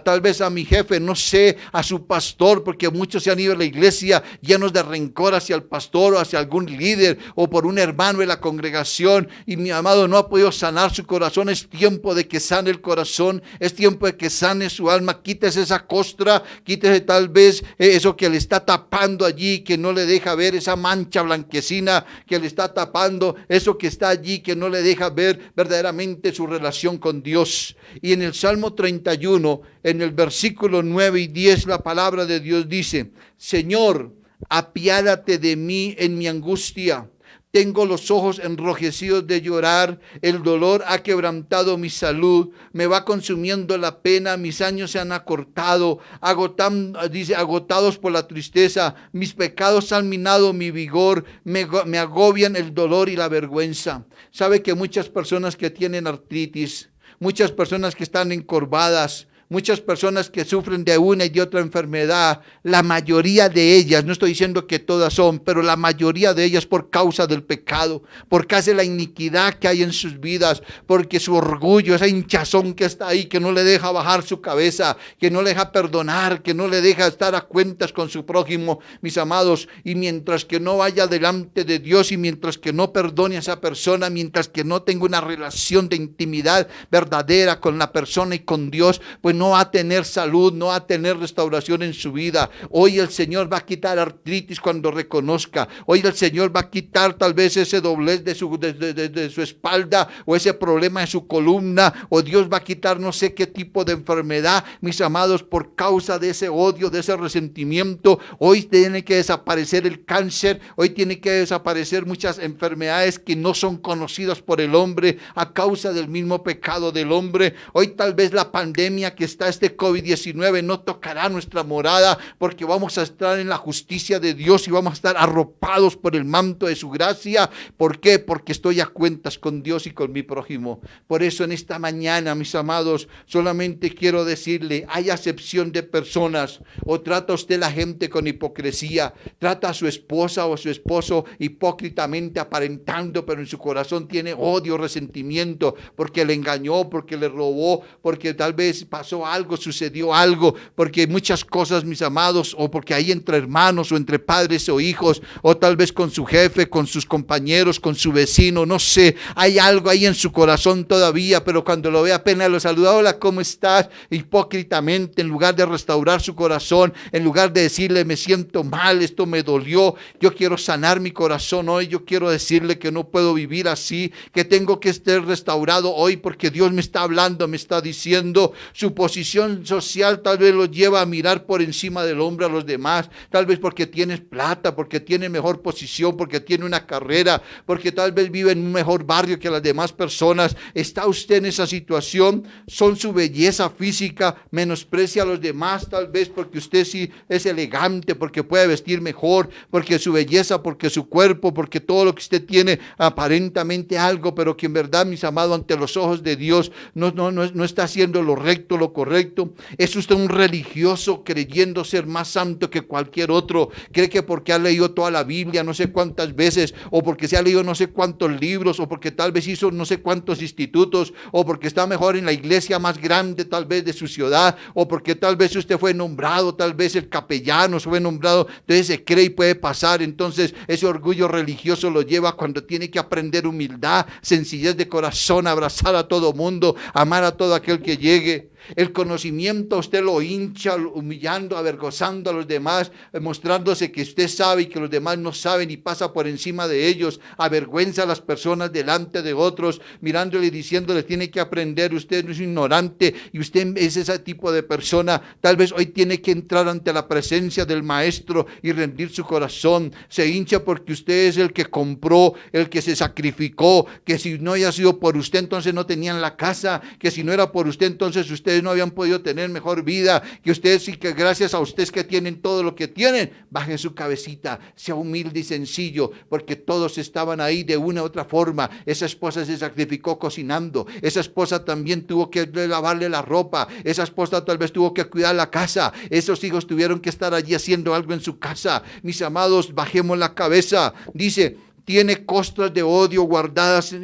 tal vez a mi jefe, no sé, a su pastor, porque muchos se han ido a la iglesia llenos de rencor hacia el pastor o hacia algún líder o por un hermano de la congregación, y mi amado no ha podido sanar su corazón. Es tiempo de que sane el corazón. Es tiempo de que sane su alma. Quítese esa costra, quítese tal vez eso que le está tapando allí, que no le deja ver, esa mancha blanquecina que le está tapando, eso que está allí que no le deja ver verdaderamente su relación con Dios. Y en el Salmo 31, en el versículo 9 y 10, la palabra de Dios dice, Señor, apiádate de mí en mi angustia. Tengo los ojos enrojecidos de llorar, el dolor ha quebrantado mi salud, me va consumiendo la pena, mis años se han acortado, agotados por la tristeza, mis pecados han minado mi vigor, me agobian el dolor y la vergüenza. Sabe que muchas personas que tienen artritis, muchas personas que están encorvadas, muchas personas que sufren de una y de otra enfermedad, la mayoría de ellas, no estoy diciendo que todas son, pero la mayoría de ellas por causa del pecado, por causa de la iniquidad que hay en sus vidas, porque su orgullo, esa hinchazón que está ahí, que no le deja bajar su cabeza, que no le deja perdonar, que no le deja estar a cuentas con su prójimo, mis amados, y mientras que no vaya delante de Dios, y mientras que no perdone a esa persona, mientras que no tenga una relación de intimidad verdadera con la persona y con Dios, pues no va a tener salud, no va a tener restauración en su vida. Hoy el Señor va a quitar artritis cuando reconozca. Hoy el Señor va a quitar tal vez ese doblez de su espalda, o ese problema de su columna, o Dios va a quitar no sé qué tipo de enfermedad, mis amados, por causa de ese odio, de ese resentimiento. Hoy tiene que desaparecer el cáncer, hoy tiene que desaparecer muchas enfermedades que no son conocidas por el hombre a causa del mismo pecado del hombre. Hoy tal vez la pandemia que está este COVID-19 no tocará nuestra morada, porque vamos a estar en la justicia de Dios y vamos a estar arropados por el manto de su gracia. ¿Por qué? Porque estoy a cuentas con Dios y con mi prójimo. Por eso en esta mañana, mis amados, solamente quiero decirle, hay acepción de personas. O trata usted la gente con hipocresía, trata a su esposa o a su esposo hipócritamente aparentando, pero en su corazón tiene odio, resentimiento, porque le engañó, porque le robó, porque tal vez pasó algo, sucedió algo, porque muchas cosas, mis amados, o porque hay entre hermanos o entre padres o hijos, o tal vez con su jefe, con sus compañeros, con su vecino, no sé, hay algo ahí en su corazón todavía, pero cuando lo ve apenas lo saluda, hola, ¿cómo estás? Hipócritamente, en lugar de restaurar su corazón, en lugar de decirle, me siento mal, esto me dolió, yo quiero sanar mi corazón hoy, yo quiero decirle que no puedo vivir así, que tengo que estar restaurado hoy porque Dios me está hablando, me está diciendo. Su posición social tal vez lo lleva a mirar por encima del hombro a los demás, tal vez porque tienes plata, porque tiene mejor posición, porque tiene una carrera, porque tal vez vive en un mejor barrio que las demás personas. ¿Está usted en esa situación? Son su belleza física, menosprecia a los demás, tal vez porque usted sí es elegante, porque puede vestir mejor, porque su belleza, porque su cuerpo, porque todo lo que usted tiene aparentemente algo, pero que en verdad, mis amados, ante los ojos de Dios no está haciendo lo recto, lo correcto. Es usted un religioso creyendo ser más santo que cualquier otro. Cree que porque ha leído toda la Biblia no sé cuántas veces, o porque se ha leído no sé cuántos libros, o porque tal vez hizo no sé cuántos institutos, o porque está mejor en la iglesia más grande tal vez de su ciudad, o porque tal vez usted fue nombrado, tal vez el capellano fue nombrado, entonces se cree y puede pasar. Entonces ese orgullo religioso lo lleva cuando tiene que aprender humildad, sencillez de corazón, abrazar a todo mundo, amar a todo aquel que llegue. El conocimiento usted lo hincha, humillando, avergonzando a los demás, mostrándose que usted sabe y que los demás no saben y pasa por encima de ellos, avergüenza a las personas delante de otros, mirándole y diciéndole, tiene que aprender, usted no es ignorante y usted es ese tipo de persona. Tal vez hoy tiene que entrar ante la presencia del Maestro y rendir su corazón. Se hincha porque usted es el que compró, el que se sacrificó, que si no haya sido por usted entonces no tenían la casa, que si no era por usted entonces ustedes no habían podido tener mejor vida, que ustedes sí, que gracias a ustedes que tienen todo lo que tienen, bajen su cabecita, sea humilde y sencillo, porque todos estaban ahí de una u otra forma. Esa esposa se sacrificó cocinando, esa esposa también tuvo que lavarle la ropa, esa esposa tal vez tuvo que cuidar la casa, esos hijos tuvieron que estar allí haciendo algo en su casa. Mis amados, bajemos la cabeza. Dice, tiene costras de odio guardadas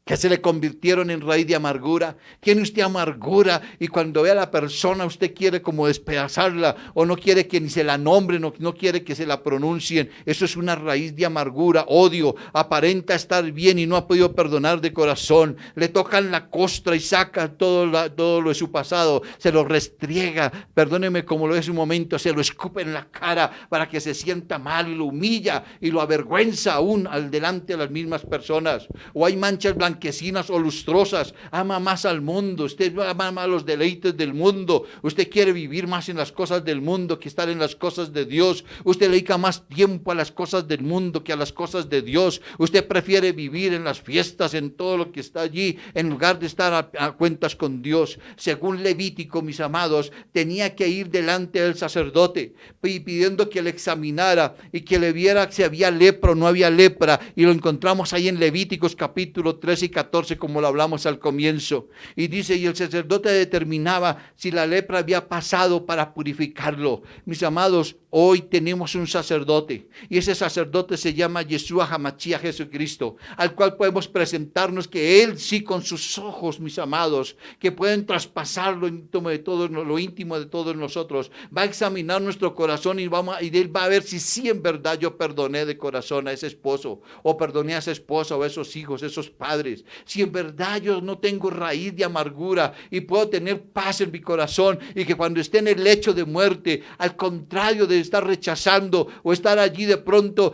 que se le convirtieron en raíz de amargura. Tiene usted amargura y cuando ve a la persona usted quiere como despedazarla, o no quiere que ni se la nombren, no quiere que se la pronuncien. Eso es una raíz de amargura, odio. Aparenta estar bien y no ha podido perdonar de corazón. Le tocan la costra y saca todo lo de su pasado, se lo restriega, perdóneme como lo es un momento, se lo escupe en la cara para que se sienta mal y lo humilla y lo avergüenza aún al delante de las mismas personas. O hay manchas blanquecinas o lustrosas, ama más al mundo, usted ama más los deleites del mundo, usted quiere vivir más en las cosas del mundo que estar en las cosas de Dios, usted dedica más tiempo a las cosas del mundo que a las cosas de Dios, usted prefiere vivir en las fiestas, en todo lo que está allí, en lugar de estar a cuentas con Dios. Según Levítico, mis amados, tenía que ir delante del sacerdote pidiendo que le examinara y que le viera si había lepra o no había lepra, y lo encontramos ahí en Levíticos capítulo 13 y 14, como lo hablamos al comienzo. Y dice, y el sacerdote determinaba si la lepra había pasado para purificarlo. Mis amados, hoy tenemos un sacerdote, y ese sacerdote se llama Yeshua HaMashiach, Jesucristo, al cual podemos presentarnos, que Él sí con sus ojos, mis amados, que pueden traspasar lo íntimo de todos nosotros, va a examinar nuestro corazón y Él va a ver si sí en verdad yo perdoné de corazón a ese esposo, o perdoné a esa esposa, o a esos hijos, esos padres. Si en verdad yo no tengo raíz de amargura y puedo tener paz en mi corazón, y que cuando esté en el lecho de muerte, al contrario de estar rechazando o estar allí de pronto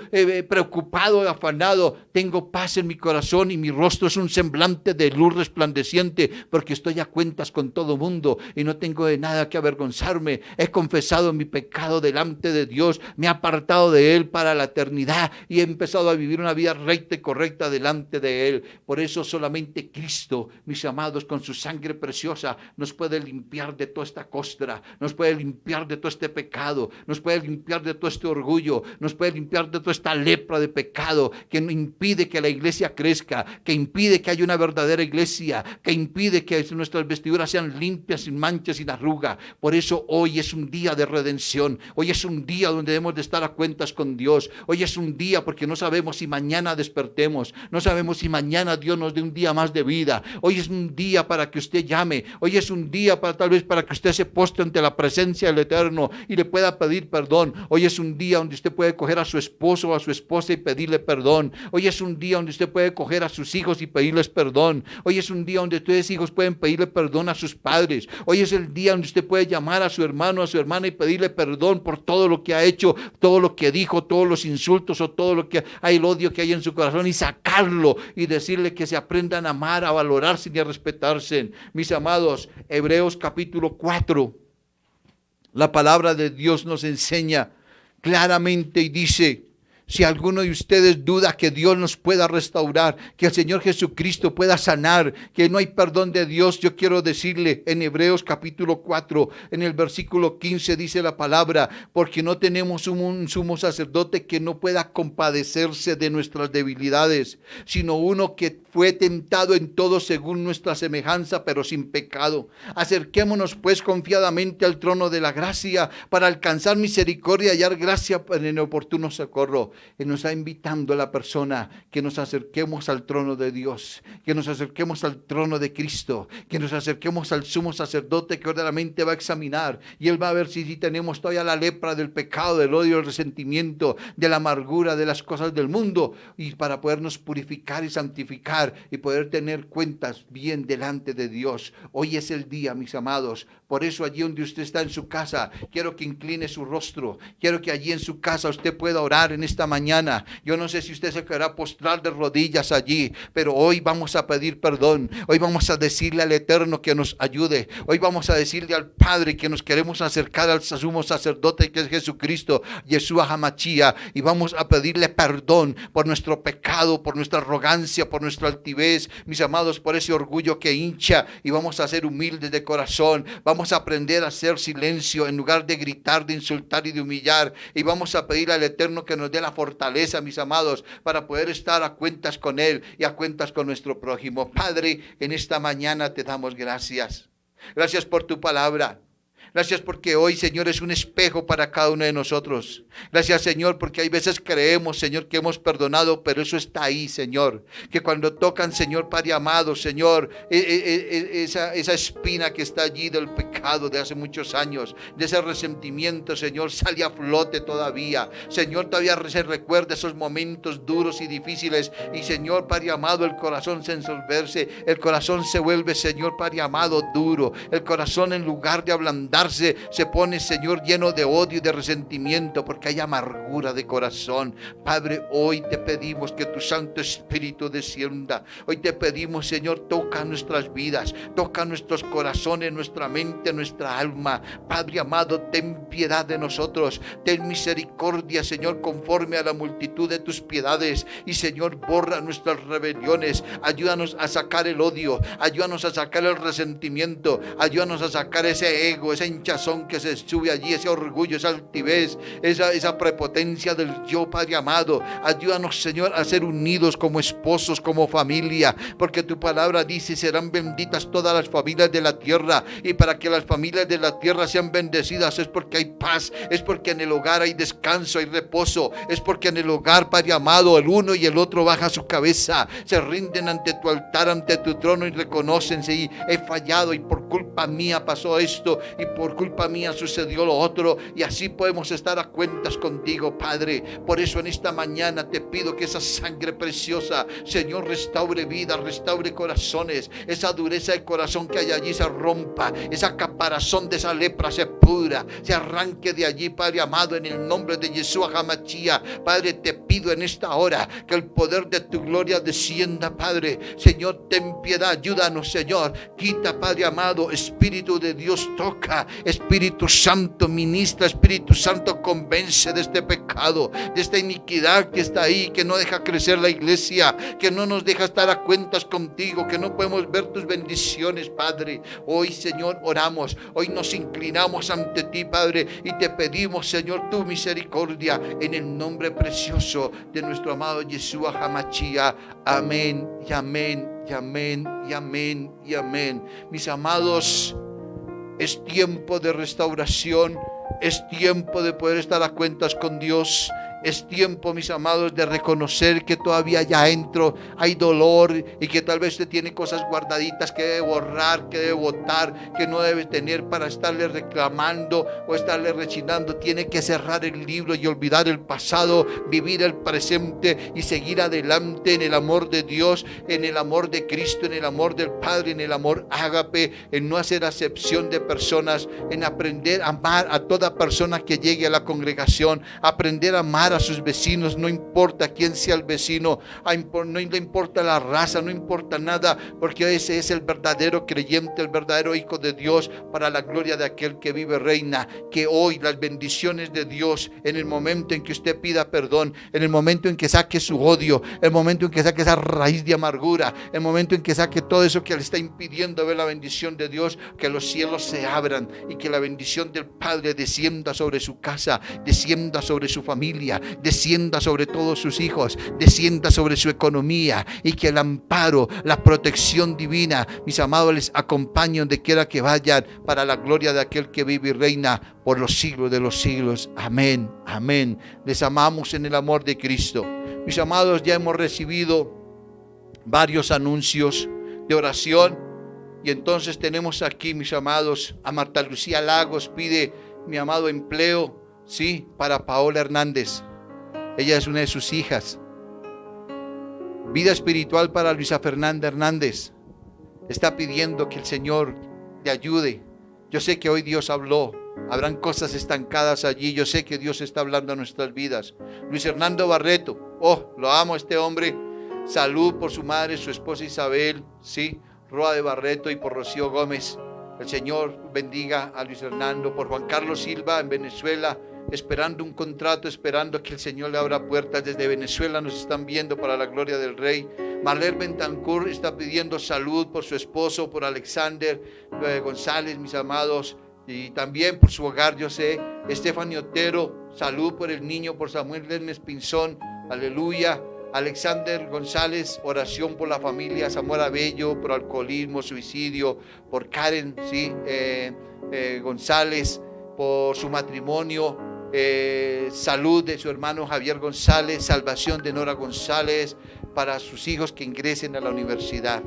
preocupado, afanado, tengo paz en mi corazón y mi rostro es un semblante de luz resplandeciente, porque estoy a cuentas con todo mundo y no tengo de nada que avergonzarme. He confesado mi pecado delante de Dios, me he apartado de Él para la eternidad y he empezado a vivir una vida recta y correcta delante de Él. Por eso solamente Cristo, mis amados, con su sangre preciosa, nos puede limpiar de toda esta costra, nos puede limpiar de todo este pecado, nos puede limpiar de todo este orgullo, nos puede limpiar de toda esta lepra de pecado que impide que la iglesia crezca, que impide que haya una verdadera iglesia, que impide que nuestras vestiduras sean limpias, sin manchas, sin arruga. Por eso hoy es un día de redención, hoy es un día donde debemos de estar a cuentas con Dios, hoy es un día porque no sabemos si mañana despertemos, no sabemos si mañana Dios nos dé un día más de vida. Hoy es un día para que usted llame, hoy es un día para tal vez para que usted se postre ante la presencia del Eterno y le pueda pedir perdón. Hoy es un día donde usted puede coger a su esposo o a su esposa y pedirle perdón. Hoy es un día donde usted puede coger a sus hijos y pedirles perdón. Hoy es un día donde ustedes hijos pueden pedirle perdón a sus padres. Hoy es el día donde usted puede llamar a su hermano, a su hermana y pedirle perdón por todo lo que ha hecho, todo lo que dijo, todos los insultos o todo lo que hay, el odio que hay en su corazón, y sacarlo y decirle que se aprendan a amar, a valorarse y a respetarse. Mis amados, Hebreos capítulo 4, la palabra de Dios nos enseña claramente y dice: si alguno de ustedes duda que Dios nos pueda restaurar, que el Señor Jesucristo pueda sanar, que no hay perdón de Dios, yo quiero decirle en Hebreos capítulo 4, en el versículo 15 dice la palabra: porque no tenemos un sumo sacerdote que no pueda compadecerse de nuestras debilidades, sino uno que fue tentado en todo según nuestra semejanza, pero sin pecado. Acerquémonos pues confiadamente al trono de la gracia para alcanzar misericordia y hallar gracia en el oportuno socorro. Y nos está invitando a la persona que nos acerquemos al trono de Dios, que nos acerquemos al trono de Cristo, que nos acerquemos al sumo sacerdote que verdaderamente va a examinar y Él va a ver si tenemos todavía la lepra del pecado, del odio, del resentimiento, de la amargura, de las cosas del mundo, y para podernos purificar y santificar y poder tener cuentas bien delante de Dios. Hoy es el día, mis amados. Por eso allí donde usted está en su casa, quiero que incline su rostro, quiero que allí en su casa usted pueda orar en esta mañana. Yo no sé si usted se querrá postrar de rodillas allí, pero hoy vamos a pedir perdón, hoy vamos a decirle al Eterno que nos ayude, hoy vamos a decirle al Padre que nos queremos acercar al sumo sacerdote que es Jesucristo, Yeshua Hamashia, y vamos a pedirle perdón por nuestro pecado, por nuestra arrogancia, por nuestra altivez, mis amados, por ese orgullo que hincha, y vamos a ser humildes de corazón. Vamos a aprender a hacer silencio en lugar de gritar, de insultar y de humillar, y vamos a pedir al Eterno que nos dé la fortaleza, mis amados, para poder estar a cuentas con Él y a cuentas con nuestro prójimo. Padre, en esta mañana te damos gracias. Gracias por tu palabra. Gracias porque hoy, Señor, es un espejo para cada uno de nosotros. Gracias, Señor, porque hay veces creemos, Señor, que hemos perdonado, pero eso está ahí, Señor. Que cuando tocan, Señor, Padre amado, Señor, esa espina que está allí del pecado de hace muchos años, de ese resentimiento, Señor, sale a flote todavía. Señor, todavía se recuerda esos momentos duros y difíciles. Y, Señor, Padre amado, el corazón se ensoberbece, el corazón se vuelve, Señor, Padre amado, duro. El corazón, en lugar de ablandar, se pone, Señor, lleno de odio y de resentimiento, porque hay amargura de corazón. Padre, hoy te pedimos que tu Santo Espíritu descienda. Hoy te pedimos, Señor, toca nuestras vidas, toca nuestros corazones, nuestra mente, nuestra alma. Padre amado, ten piedad de nosotros, ten misericordia, Señor, conforme a la multitud de tus piedades, y, Señor, borra nuestras rebeliones. Ayúdanos a sacar el odio, ayúdanos a sacar el resentimiento, ayúdanos a sacar ese ego, esa hinchazón que se sube allí, ese orgullo, esa altivez, esa prepotencia del yo, Padre amado. Ayúdanos, Señor, a ser unidos como esposos, como familia, porque tu palabra dice: serán benditas todas las familias de la tierra. Y para que las familias de la tierra sean bendecidas es porque hay paz, es porque en el hogar hay descanso, hay reposo, es porque en el hogar, Padre amado, el uno y el otro baja su cabeza, se rinden ante tu altar, ante tu trono, y reconocen: sí, he fallado y por culpa mía pasó esto, y por culpa mía sucedió lo otro, y así podemos estar a cuentas contigo, Padre. Por eso en esta mañana te pido que esa sangre preciosa, Señor, restaure vidas, restaure corazones, esa dureza de corazón que hay allí se rompa, esa caparazón de esa lepra se pudra, se arranque de allí, Padre amado, en el nombre de Yeshua Hamashia. Padre, te pido en esta hora que el poder de tu gloria descienda, Padre. Señor, ten piedad, ayúdanos, Señor. Quita, Padre amado, Espíritu de Dios, toca Espíritu Santo, ministra, Espíritu Santo, convence de este pecado, de esta iniquidad que está ahí, que no deja crecer la iglesia, que no nos deja estar a cuentas contigo, que no podemos ver tus bendiciones, Padre. Hoy, Señor, oramos, hoy nos inclinamos ante ti, Padre, y te pedimos, Señor, tu misericordia, en el nombre precioso de nuestro amado Yeshua HaMashiach. Amén y amén y amén y amén y amén. Mis amados, es tiempo de restauración, es tiempo de poder estar a cuentas con Dios. Es tiempo, mis amados, de reconocer que todavía allá adentro hay dolor y que tal vez usted tiene cosas guardaditas que debe borrar, que debe botar, que no debe tener para estarle reclamando o estarle rechinando. Tiene que cerrar el libro y olvidar el pasado, vivir el presente y seguir adelante en el amor de Dios, en el amor de Cristo, en el amor del Padre, en el amor ágape, en no hacer acepción de personas, en aprender a amar a toda persona que llegue a la congregación, aprender a amar a sus vecinos, no importa quién sea el vecino, no le importa la raza, no importa nada, porque ese es el verdadero creyente, el verdadero hijo de Dios, para la gloria de aquel que vive, reina. Que hoy las bendiciones de Dios, en el momento en que usted pida perdón, en el momento en que saque su odio, el momento en que saque esa raíz de amargura, el momento en que saque todo eso que le está impidiendo ver la bendición de Dios, que los cielos se abran y que la bendición del Padre descienda sobre su casa, descienda sobre su familia, descienda sobre todos sus hijos, descienda sobre su economía, y que el amparo, la protección divina, mis amados, les acompañe donde quiera que vayan, para la gloria de aquel que vive y reina por los siglos de los siglos. Amén, amén. Les amamos en el amor de Cristo. Mis amados, ya hemos recibido varios anuncios de oración, y entonces tenemos aquí, mis amados, a Marta Lucía Lagos pide, mi amado, empleo, sí, para Paola Hernández. Ella es una de sus hijas. Vida espiritual para Luisa Fernanda Hernández. Está pidiendo que el Señor le ayude. Yo sé que hoy Dios habló. Habrán cosas estancadas allí. Yo sé que Dios está hablando a nuestras vidas. Luis Hernando Barreto. Oh, lo amo a este hombre. Salud por su madre, su esposa Isabel, sí, Roa de Barreto, y por Rocío Gómez. El Señor bendiga a Luis Hernando. Por Juan Carlos Silva en Venezuela, esperando un contrato, esperando que el Señor le abra puertas. Desde Venezuela nos están viendo para la gloria del Rey. Marlene Bentancur está pidiendo salud por su esposo, por Alexander González, mis amados, y también por su hogar, yo sé. Estefania Otero, salud por el niño, por Samuel Lermes Pinzón, aleluya. Alexander González, oración por la familia Zamora Bello, por alcoholismo, suicidio, por Karen, sí, González, por su matrimonio, salud de su hermano Javier González, salvación de Nora González, para sus hijos que ingresen a la universidad.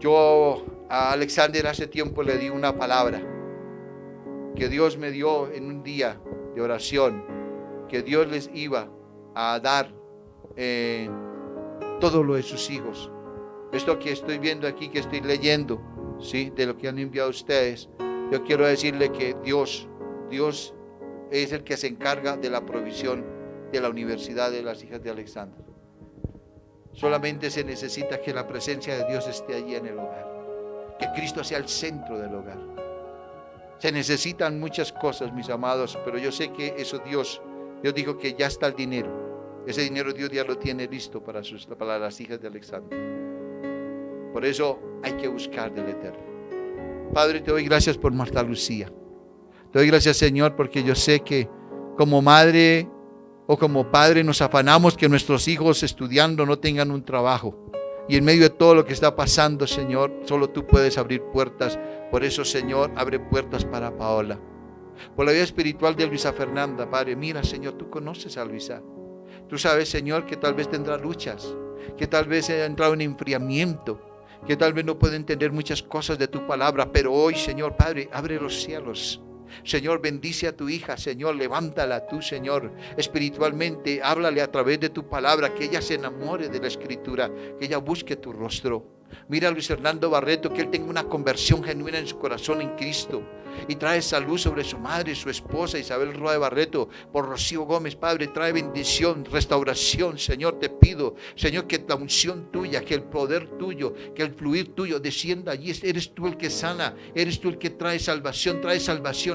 Yo a Alexander hace tiempo le di una palabra que Dios me dio en un día de oración, que Dios les iba a dar todo lo de sus hijos. Esto que estoy viendo aquí, que estoy leyendo, ¿sí?, de lo que han enviado ustedes, yo quiero decirle que Dios es el que se encarga de la provisión de la universidad de las hijas de Alexander. Solamente se necesita que la presencia de Dios esté allí en el hogar, que Cristo sea el centro del hogar. Se necesitan muchas cosas, mis amados, pero yo sé que eso Dios dijo que ya está el dinero. Ese dinero Dios ya lo tiene listo para las hijas de Alexander. Por eso hay que buscar del Eterno. Padre, te doy gracias por Marta Lucía. Te doy gracias, Señor, porque yo sé que como madre o como padre nos afanamos que nuestros hijos estudiando no tengan un trabajo. Y en medio de todo lo que está pasando, Señor, solo tú puedes abrir puertas. Por eso, Señor, abre puertas para Paola. Por la vida espiritual de Luisa Fernanda, Padre, mira, Señor, tú conoces a Luisa. Tú sabes, Señor, que tal vez tendrá luchas, que tal vez ha entrado en enfriamiento, que tal vez no puede entender muchas cosas de tu palabra, pero hoy, Señor, Padre, abre los cielos. Señor, bendice a tu hija, Señor, levántala tú, Señor, espiritualmente, háblale a través de tu palabra, que ella se enamore de la Escritura, que ella busque tu rostro. Mira a Luis Hernando Barreto, que él tenga una conversión genuina en su corazón en Cristo. Y trae salud sobre su madre, su esposa Isabel Roa de Barreto. Por Rocío Gómez, Padre, trae bendición, restauración. Señor, te pido, Señor, que la unción tuya, que el poder tuyo, que el fluir tuyo descienda allí. Eres tú el que sana, eres tú el que trae salvación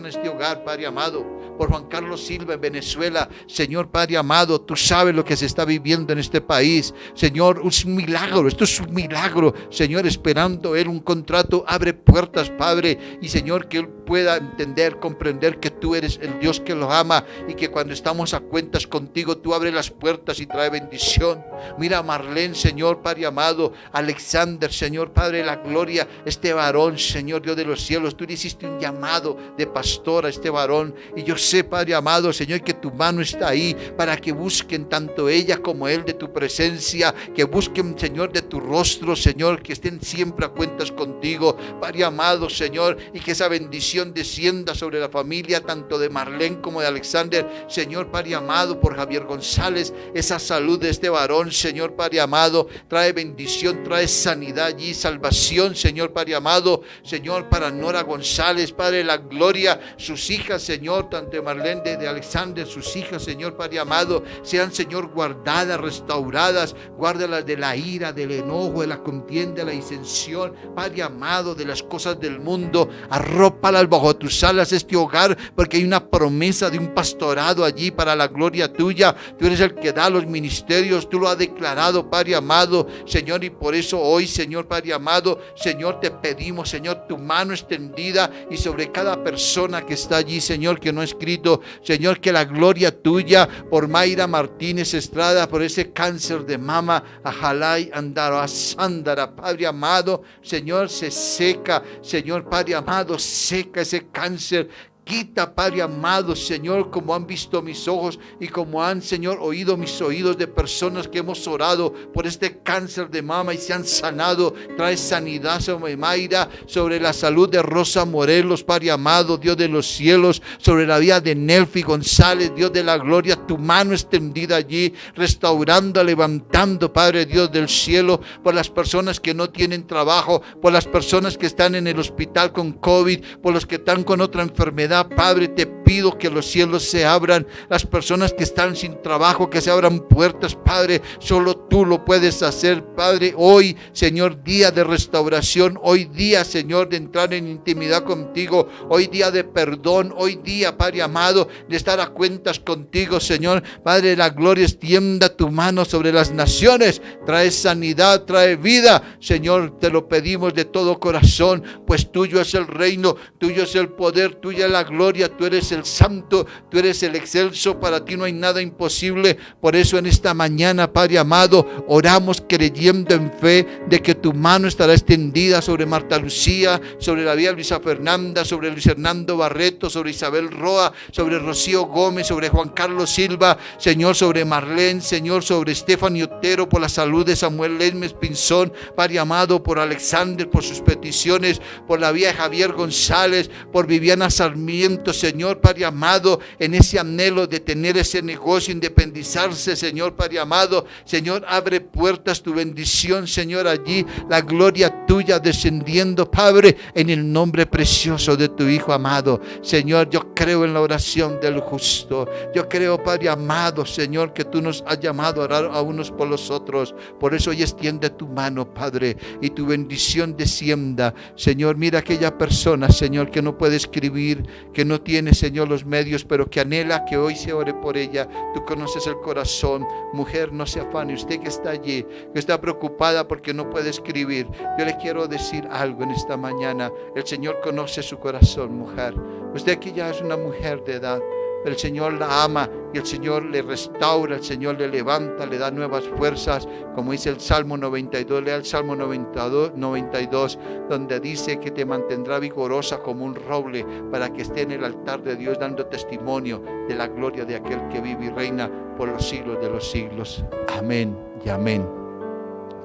a este hogar, Padre amado. Por Juan Carlos Silva en Venezuela, Señor, Padre amado, tú sabes lo que se está viviendo en este país. Señor, es un milagro, esto es un milagro. Señor, esperando él un contrato, abre puertas, Padre. Y Señor, que él pueda entender, comprender que tú eres el Dios que lo ama y que cuando estamos a cuentas contigo, tú abres las puertas y trae bendición. Mira a Marlene, Señor, Padre amado, Alexander, Señor, Padre de la gloria, este varón, Señor, Dios de los cielos, tú le hiciste un llamado de pastor a este varón, y yo sé, Padre amado, Señor, que tu mano está ahí para que busquen tanto ella como él de tu presencia, que busquen, Señor, de tu rostro, Señor, que estén siempre a cuentas contigo, Padre amado, Señor, y que esa bendición descienda sobre la familia tanto de Marlene como de Alexander, Señor, Padre amado, por Javier González, esa salud de este varón, Señor, Padre amado, trae bendición, trae sanidad allí, salvación, Señor, Padre amado, Señor, para Nora González, Padre de la gloria, sus hijas, Señor, tanto de Marlene de Alexander, sus hijas, Señor, Padre amado, sean, Señor, guardadas, restauradas, guárdalas de la ira, del enojo, de la contienda, de la disensión, Padre amado, de las cosas del mundo, arrópalas bajo tus alas este hogar, porque hay una promesa de un pastorado allí para la gloria tuya. Tú eres el que da los ministerios, tú lo has declarado, Padre amado, Señor, y por eso hoy, Señor, Padre amado, Señor, te pedimos, Señor, tu mano extendida y sobre cada persona que está allí, Señor, que no ha escrito, Señor, que la gloria tuya por Mayra Martínez Estrada, por ese cáncer de mama, Ajalay Andara Sándara, Padre amado, Señor, se seca, Señor, Padre amado, seca ese cáncer. Quita, Padre amado, Señor, como han visto mis ojos y como han, Señor, oído mis oídos de personas que hemos orado por este cáncer de mama y se han sanado. Trae sanidad sobre Mayra, sobre la salud de Rosa Morelos, Padre amado, Dios de los cielos, sobre la vida de Nelfi González, Dios de la gloria, tu mano extendida allí, restaurando, levantando, Padre Dios del cielo, por las personas que no tienen trabajo, por las personas que están en el hospital con COVID, por los que están con otra enfermedad. Padre, te pido que los cielos se abran, las personas que están sin trabajo, que se abran puertas, Padre, solo tú lo puedes hacer, Padre. Hoy, Señor, día de restauración, hoy día, Señor, de entrar en intimidad contigo, hoy día de perdón, hoy día, Padre amado, de estar a cuentas contigo, Señor, Padre de la gloria, extienda tu mano sobre las naciones, trae sanidad, trae vida, Señor, te lo pedimos de todo corazón, pues tuyo es el reino, tuyo es el poder, tuya es la gloria, tú eres el santo, tú eres el excelso, para ti no hay nada imposible. Por eso en esta mañana, Padre amado, oramos creyendo en fe de que tu mano estará extendida sobre Marta Lucía, sobre la vida de Luisa Fernanda, sobre Luis Hernando Barreto, sobre Isabel Roa, sobre Rocío Gómez, sobre Juan Carlos Silva, Señor, sobre Marlene, Señor, sobre Stephanie Otero, por la salud de Samuel Lesmes Pinzón, Padre amado, por Alexander, por sus peticiones, por la vida de Javier González, por Viviana Sarmiento, Señor, Padre amado, en ese anhelo de tener ese negocio, independizarse, Señor, Padre amado, Señor, abre puertas, tu bendición, Señor, allí, la gloria tuya descendiendo, Padre, en el nombre precioso de tu Hijo amado. Señor, yo creo en la oración del justo, yo creo, Padre amado, Señor, que tú nos has llamado a orar a unos por los otros. Por eso hoy extiende tu mano, Padre, y tu bendición descienda. Señor, mira aquella persona, Señor, que no puede escribir, que no tiene, Señor, los medios, pero que anhela que hoy se ore por ella. Tú conoces el corazón. Mujer, no se afane. Usted que está allí, que está preocupada porque no puede escribir, yo le quiero decir algo en esta mañana. El Señor conoce su corazón, mujer. Usted que ya es una mujer de edad, el Señor la ama y el Señor le restaura, el Señor le levanta, le da nuevas fuerzas, como dice el Salmo 92, lea el Salmo 92, donde dice que te mantendrá vigorosa como un roble, para que esté en el altar de Dios dando testimonio de la gloria de aquel que vive y reina por los siglos de los siglos. Amén y amén.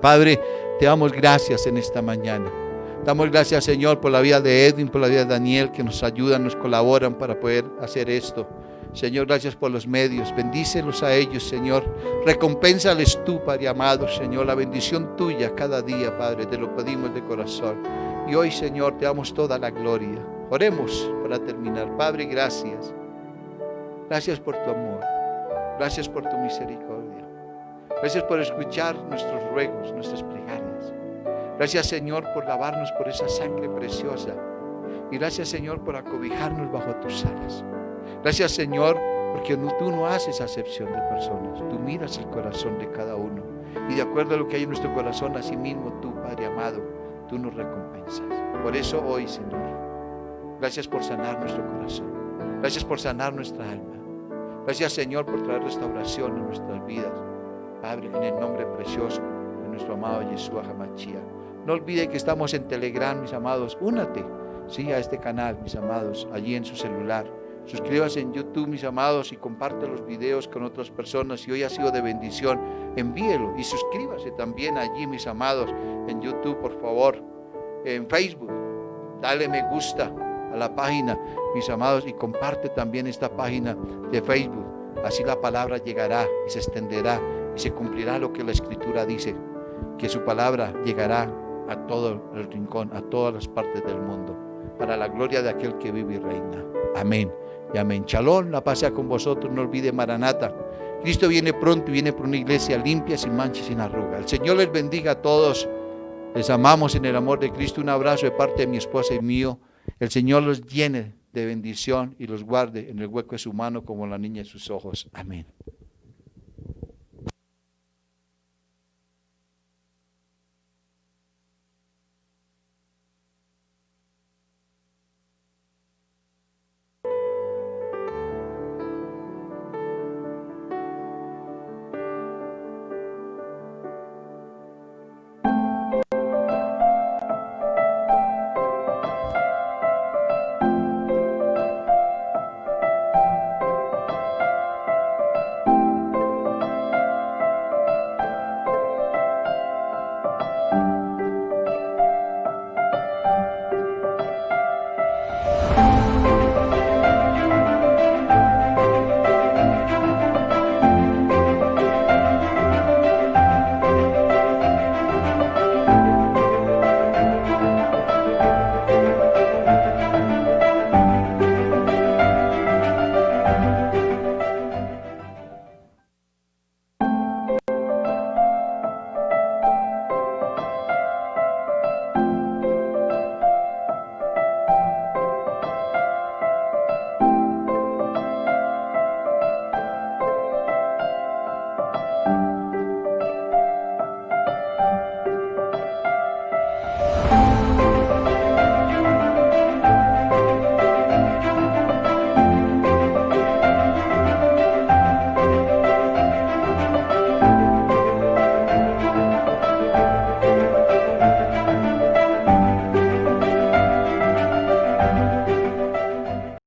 Padre, te damos gracias en esta mañana. Damos gracias, Señor, por la vida de Edwin, por la vida de Daniel, que nos ayudan, nos colaboran para poder hacer esto. Señor, gracias por los medios. Bendícelos a ellos, Señor. Recompénsales tú, Padre amado, Señor, la bendición tuya cada día, Padre. Te lo pedimos de corazón. Y hoy, Señor, te damos toda la gloria. Oremos para terminar. Padre, gracias. Gracias por tu amor. Gracias por tu misericordia. Gracias por escuchar nuestros ruegos, nuestras plegarias. Gracias, Señor, por lavarnos por esa sangre preciosa. Y gracias, Señor, por acobijarnos bajo tus alas. Gracias, Señor, porque tú no haces acepción de personas. Tú miras el corazón de cada uno. Y de acuerdo a lo que hay en nuestro corazón, así mismo tú, Padre amado, tú nos recompensas. Por eso hoy, Señor, gracias por sanar nuestro corazón. Gracias por sanar nuestra alma. Gracias, Señor, por traer restauración en nuestras vidas. Padre, en el nombre precioso de nuestro amado Yeshua HaMashiach. No olvide que estamos en Telegram, mis amados. Únate, sí, a este canal, mis amados, allí en su celular. Suscríbase en YouTube, mis amados, y comparte los videos con otras personas. Si hoy ha sido de bendición, envíelo. Y suscríbase también allí, mis amados, en YouTube, por favor. En Facebook, dale me gusta a la página, mis amados, y comparte también esta página de Facebook. Así la palabra llegará y se extenderá y se cumplirá lo que la Escritura dice, que su palabra llegará a todo el rincón, a todas las partes del mundo, para la gloria de aquel que vive y reina. Amén y amén. Shalom, la paz sea con vosotros. No olvide Maranata. Cristo viene pronto y viene por una iglesia limpia, sin mancha y sin arruga. El Señor les bendiga a todos. Les amamos en el amor de Cristo. Un abrazo de parte de mi esposa y mío. El Señor los llene de bendición y los guarde en el hueco de su mano como la niña de sus ojos. Amén.